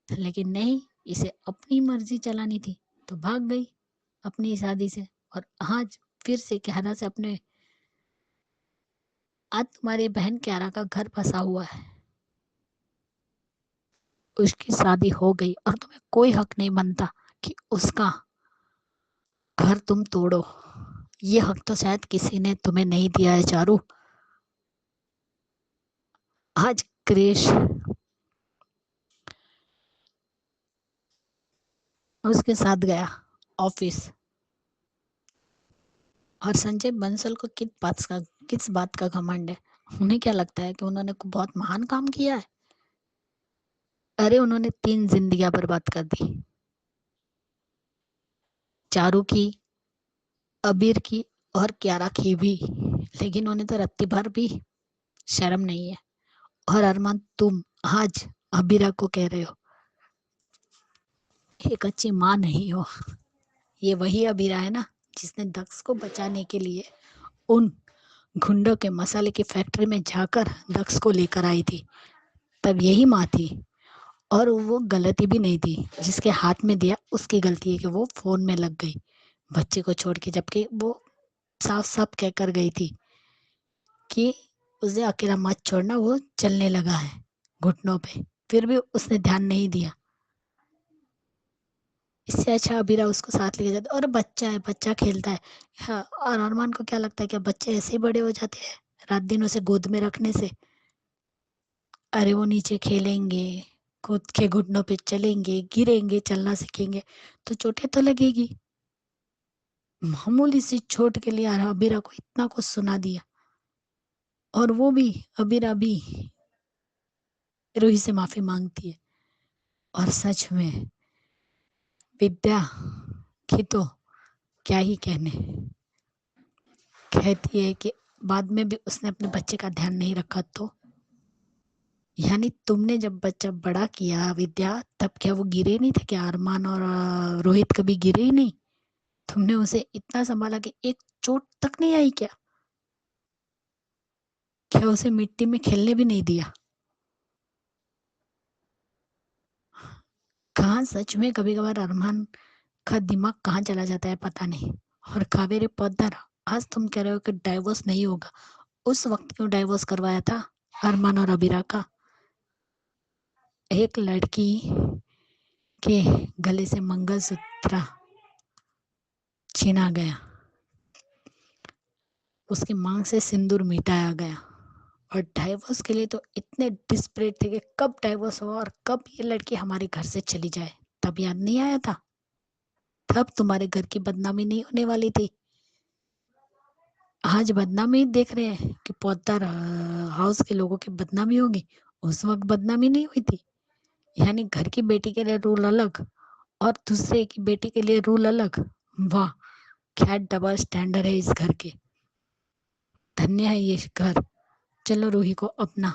लेकिन नहीं, इसे अपनी मर्जी चलानी थी तो भाग गई अपनी शादी से। और आज फिर से क्यारा से अपने, आज तुम्हारी बहन क्यारा का घर फंसा हुआ है, उसकी शादी हो गई और तुम्हें कोई हक नहीं बनता कि उसका घर तुम तोड़ो। ये हक तो शायद किसी ने तुम्हें नहीं दिया है चारू। आज क्रेश उसके साथ गया ऑफिस, और संजय बंसल को किस बात का घमंड है? उन्हें क्या लगता है कि उन्होंने बहुत महान काम किया है? अरे उन्होंने 3 जिंदगियां बर्बाद कर दी, चारू की, अबीर की और क्यारा की भी। लेकिन उन्हें तो रत्ती भर भी शर्म नहीं है। और अरमान, तुम आज अबीरा को कह रहे हो एक अच्छी माँ नहीं हो। ये वही अबीरा है ना जिसने दक्ष को बचाने के लिए उन गुंडों के मसाले की फैक्ट्री में जाकर दक्ष को लेकर आई थी। तब यही माँ थी। और वो गलती भी नहीं थी, जिसके हाथ में दिया उसकी गलती है कि वो फ़ोन में लग गई बच्चे को छोड़ के, जबकि वो साफ-साफ कहकर गई थी कि उसे अकेला मत छोड़ना, वो चलने लगा है घुटनों पे, फिर भी उसने ध्यान नहीं दिया। इससे अच्छा अबीरा उसको साथ लेके जाता और बच्चा है, बच्चा खेलता है। हाँ, और अरमान को क्या लगता है क्या बच्चे ऐसे ही बड़े हो जाते हैं रात दिन उसे गोद में रखने से? अरे वो नीचे खेलेंगे, खुद के घुटनों पे चलेंगे, गिरेंगे, चलना सीखेंगे तो चोटें तो लगेगी। मामूली सी चोट के लिए अबीरा को इतना कुछ सुना दिया, और वो भी अबीरा भी रूही से माफी मांगती है। और सच में विद्या की तो क्या ही कहने, कहती है कि बाद में भी उसने अपने बच्चे का ध्यान नहीं रखा तो, यानी तुमने जब बच्चा बड़ा किया विद्या, तब क्या वो गिरे नहीं थे क्या? अरमान और रोहित कभी गिरे ही नहीं? तुमने उसे इतना संभाला कि एक चोट तक नहीं आई क्या? क्या उसे मिट्टी में खेलने भी नहीं दिया? कहाँ सच में कभी कभार अरमान का दिमाग कहाँ चला जाता है पता नहीं। और कावेरी पोद्दार, आज तुम कह रहे हो कि डाइवोर्स नहीं होगा, उस वक्त क्यों डाइवोर्स करवाया था अरमान और अबीरा का? एक लड़की के गले से मंगलसूत्र छीना गया, उसकी मांग से सिंदूर मिटाया गया, और डाइवोर्स के लिए तो इतने डिस्परेट थे कि कब डाइवोर्स हो और कब ये लड़की हमारे घर से चली जाए। तब याद नहीं आया था? तब तुम्हारे घर की बदनामी नहीं होने वाली थी। आज बदनामी देख रहे हैं कि पोद्दार हाउस के लोगों की बदनामी होगी, उस वक्त बदनामी नहीं हुई थी। यानी घर की बेटी के लिए रूल अलग और दूसरे की बेटी के लिए रूल अलग। वाह, क्या डबल स्टैंडर्ड है इस घर के। धन्य है ये घर। चलो रूही को अपना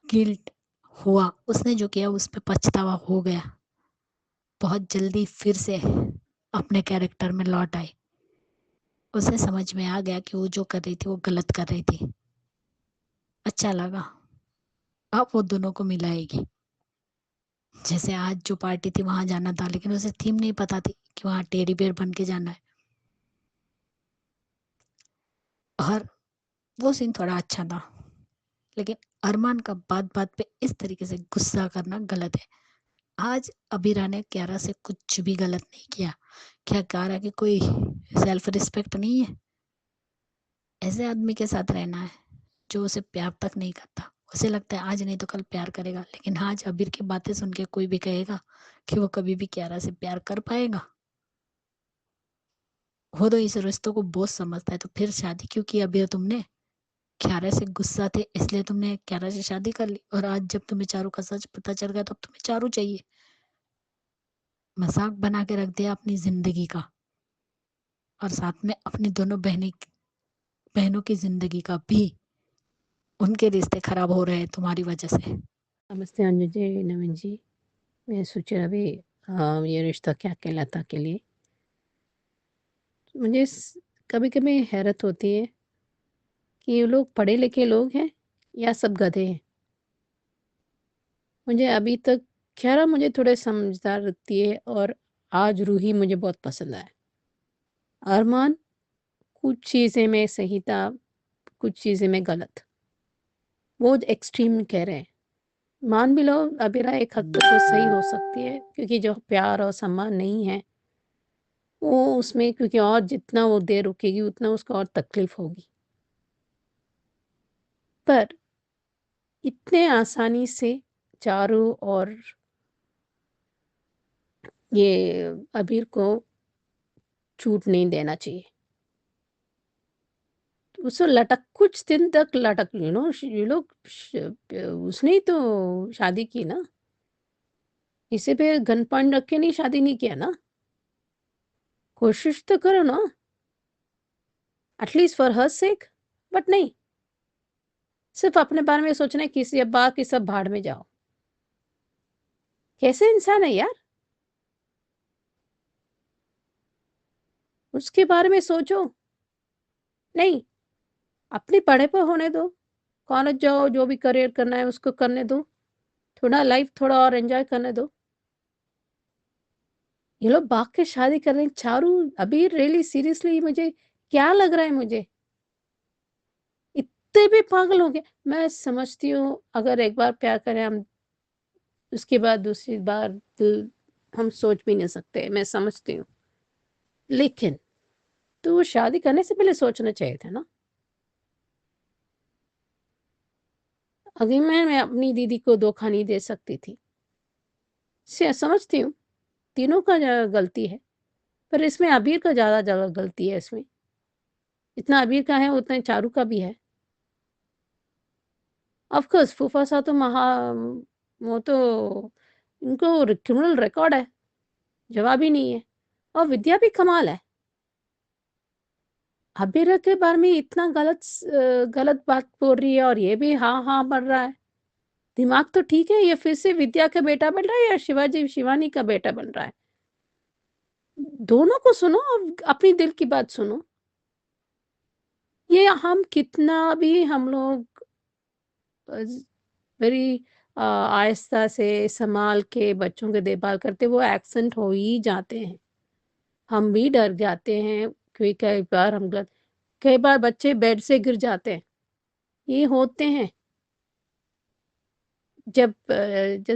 गिल्ट हुआ, उसने जो किया उस पर पछतावा हो गया, बहुत जल्दी फिर से अपने कैरेक्टर में लौट आई। उसे समझ में आ गया कि वो जो कर रही थी वो गलत कर रही थी। अच्छा लगा, अब वो दोनों को मिलाएगी। जैसे आज जो पार्टी थी वहां जाना था, लेकिन उसे थीम नहीं पता थी कि वहां टेडी बेयर बन के जाना है। और वो सीन थोड़ा अच्छा था, लेकिन अरमान का बात बात पे इस तरीके से गुस्सा करना गलत है। आज अबीरा ने क्यारा से कुछ भी गलत नहीं किया। क्या क्यारा की कोई सेल्फ रिस्पेक्ट नहीं है? ऐसे आदमी के साथ रहना है जो उसे प्यार तक नहीं करता। उसे लगता है आज नहीं तो कल प्यार करेगा, लेकिन आज अबीर की बातें सुन के कोई भी कहेगा कि वो कभी भी क्यारा से प्यार कर पाएगा? वो तो इस रिश्तों को बोझ समझता है, तो फिर शादी क्यों की अबीर तुमने? क्यारा से गुस्सा थे इसलिए तुमने क्यारा से शादी कर ली, और आज जब तुम्हें चारू का सच पता चल गया तो अब तुम्हें चारू चाहिए। मजाक बना के रख दिया अपनी जिंदगी का, और साथ में अपनी दोनों बहनों की जिंदगी का भी। उनके रिश्ते खराब हो रहे हैं तुम्हारी वजह से। नमस्ते अंजू जी, नवीन जी। मैं सोचा अभी ये रिश्ता क्या कहलाता के लिए मुझे कभी कभी हैरत होती है कि ये लोग पढ़े लिखे लोग हैं या सब गधे हैं। मुझे अभी तक खैर मुझे थोड़े समझदार लगती है, और आज रूही मुझे बहुत पसंद आया। अरमान कुछ चीज़ें में सही था, कुछ चीज़ें में गलत। वो एक्सट्रीम कह रहे हैं, मान भी लो अबीरा एक हद तक तो सही हो सकती है, क्योंकि जो प्यार और सम्मान नहीं है वो उसमें, क्योंकि और जितना वो देर रुकेगी उतना उसको और तकलीफ होगी। पर इतने आसानी से चारू और ये अबीर को छूट नहीं देना चाहिए। उसको लटक कुछ दिन तक लटक, ये लोग उसने ही तो शादी की ना, इसे पे गन पॉइंट रख के नहीं शादी नहीं किया ना। कोशिश तो करो ना, at least for her sake. But नहीं, सिर्फ अपने बारे में सोचना है, किसी अब बाकी सब भाड़ में जाओ। कैसे इंसान है यार, उसके बारे में सोचो। नहीं, अपने पढ़े पर होने दो, कॉलेज जाओ, जो भी करियर करना है उसको करने दो। थोड़ा लाइफ थोड़ा और एंजॉय करने दो। ये लोग भाग के शादी कर रहे हैं। चारू अभी रियली सीरियसली मुझे क्या लग रहा है, मुझे इतने भी पागल हो गए। मैं समझती हूँ अगर एक बार प्यार करें हम, उसके बाद दूसरी बार दिल हम सोच भी नहीं सकते, मैं समझती हूँ। लेकिन तो शादी करने से पहले सोचना चाहिए था ना। अगर मैं अपनी दीदी को धोखा नहीं दे सकती थी। समझती हूँ तीनों का गलती है, पर इसमें अबीर का ज़्यादा गलती है। इसमें जितना अबीर का है उतना चारू का भी है। ऑफ कोर्स फूफा सा तो वो तो इनको क्रिमिनल रिकॉर्ड है, जवाब ही नहीं है। और विद्या भी कमाल है। अबीर के बारे में इतना गलत बात बोल रही है और ये भी हाँ हाँ बढ़ रहा है। दिमाग तो ठीक है, ये फिर से विद्या का बेटा बन रहा है या शिवानी का बेटा बन रहा है? दोनों को सुनो और अपनी दिल की बात सुनो। ये हम कितना भी हम लोग वेरी आहिस्ता से संभाल के बच्चों की देखभाल करते, वो एक्सीडेंट हो ही जाते हैं। हम भी डर जाते हैं क्योंकि कई बार बच्चे बेड से गिर जाते हैं, ये होते हैं। जब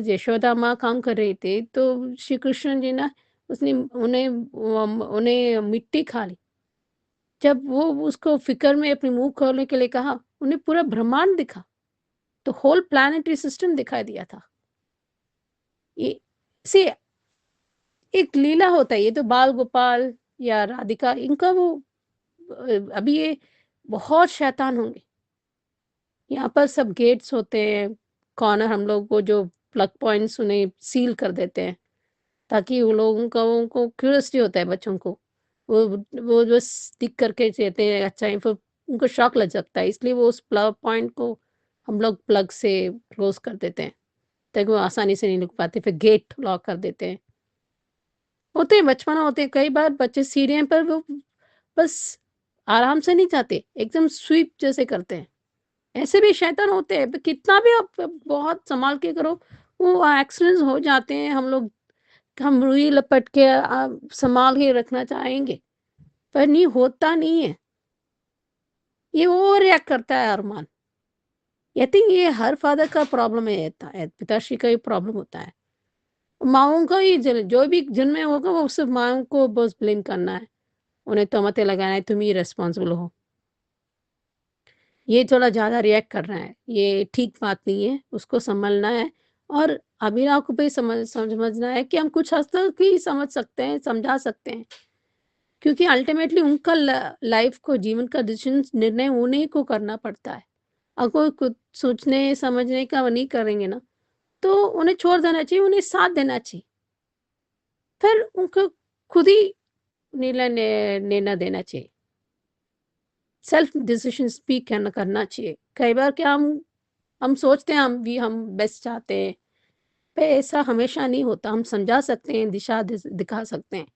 यशोदा माँ काम कर रही थी तो श्री कृष्ण जी ना उन्हें मिट्टी खा ली। जब वो उसको फिक्र में अपने मुंह खोलने के लिए कहा, उन्हें पूरा ब्रह्मांड दिखा, तो होल प्लैनेटरी सिस्टम दिखाई दिया था। ये से एक लीला होता है। ये तो बाल गोपाल या राधिका, इनका वो अभी ये बहुत शैतान होंगे। यहाँ पर सब गेट्स होते हैं, कॉर्नर हम लोग को जो प्लग पॉइंट्स उन्हें सील कर देते हैं ताकि वो लोगों का उनको क्यूरियोसिटी होता है बच्चों को, वो जो स्टिक करके देते हैं। अच्छा फिर उनको शॉक लग सकता है, इसलिए वो उस प्लग पॉइंट को हम लोग प्लग से क्लोज कर देते हैं ताकि वो आसानी से नहीं लुक पाते। फिर गेट लॉक कर देते हैं। होते हैं बचपना होते हैं। कई बार बच्चे सीढ़ियों पर वो बस आराम से नहीं जाते, एकदम स्वीप जैसे करते हैं। ऐसे भी शैतान होते हैं, कितना भी आप बहुत संभाल के करो वो एक्सीडेंट्स हो जाते हैं। हम रुई लपट के संभाल के रखना चाहेंगे पर नहीं होता, नहीं है। ये ओवर रिएक्ट करता है अरमान। आई थिंक ये हर फादर का प्रॉब्लम है, पिताश्री का ही प्रॉब्लम होता है। माओं का ही जो भी जिनमें होगा वो सिर्फ माओं को बस ब्लेम करना है, उन्हें तोहमतें लगाना है, तुम ही रिस्पॉन्सिबल हो। ये थोड़ा ज़्यादा रिएक्ट कर रहा है, ये ठीक बात नहीं है, उसको संभलना है। और अभिनव को भी समझना है कि हम कुछ हद तक ही समझ सकते हैं, समझा सकते हैं, क्योंकि अल्टीमेटली उनका लाइफ को, जीवन का डिसीजन, निर्णय उन्हीं को करना पड़ता है। अगर कुछ सोचने समझने का नहीं करेंगे ना तो उन्हें छोड़ देना चाहिए, उन्हें साथ देना चाहिए, फिर उनको खुद ही निर्णय देना चाहिए। सेल्फ डिसीजन स्पीक करना चाहिए। कई बार क्या हम सोचते हैं हम बेस्ट चाहते हैं, पर ऐसा हमेशा नहीं होता। हम समझा सकते हैं, दिशा दिखा सकते हैं,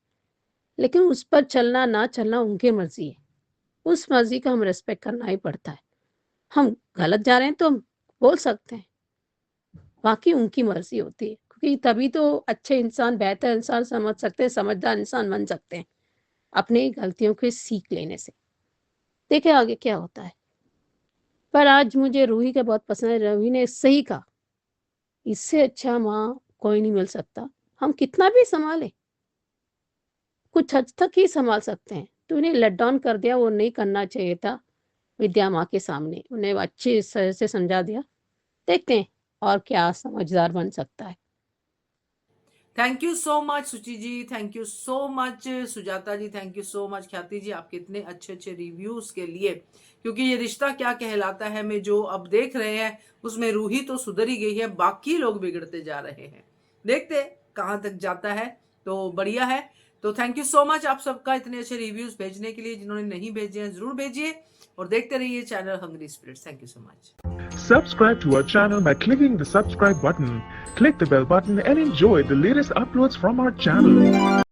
लेकिन उस पर चलना ना चलना उनकी मर्जी है। उस मर्जी का हम रिस्पेक्ट करना ही पड़ता है। हम गलत जा रहे हैं तो हम बोल सकते हैं, बाकी उनकी मर्जी होती है, क्योंकि तभी तो अच्छे इंसान, बेहतर इंसान समझ सकते हैं, समझदार इंसान बन सकते हैं अपनी गलतियों की सीख लेने से। देखे आगे क्या होता है। पर आज मुझे रूही का बहुत पसंद है। रूही ने सही कहा, इससे अच्छा माँ कोई नहीं मिल सकता। हम कितना भी संभाले, कुछ हद तक ही संभाल सकते हैं। तो उन्हें लेट डाउन कर दिया, वो नहीं करना चाहिए था विद्या माँ के सामने। उन्हें अच्छे से समझा दिया। देखते हैं और क्या समझदार बन सकता है। Thank you so much Suchi ji, thank you so much Sujata ji, thank you so much Khyati ji, आपके इतने अच्छे अच्छे रिव्यूज के लिए। क्योंकि ये रिश्ता क्या कहलाता है में जो अब देख रहे हैं उसमें रूही तो सुधर ही गई है, बाकी लोग बिगड़ते जा रहे हैं। देखते कहाँ तक जाता है, तो बढ़िया है। तो थैंक यू सो मच आप सबका इतने अच्छे रिव्यूज भेजने के लिए। जिन्होंने नहीं भेजे हैं जरूर भेजिए और देखते रहिए channel hungry spirits. Thank you so much. Subscribe to our channel by clicking the subscribe button. Click the bell button and enjoy the latest uploads from our channel.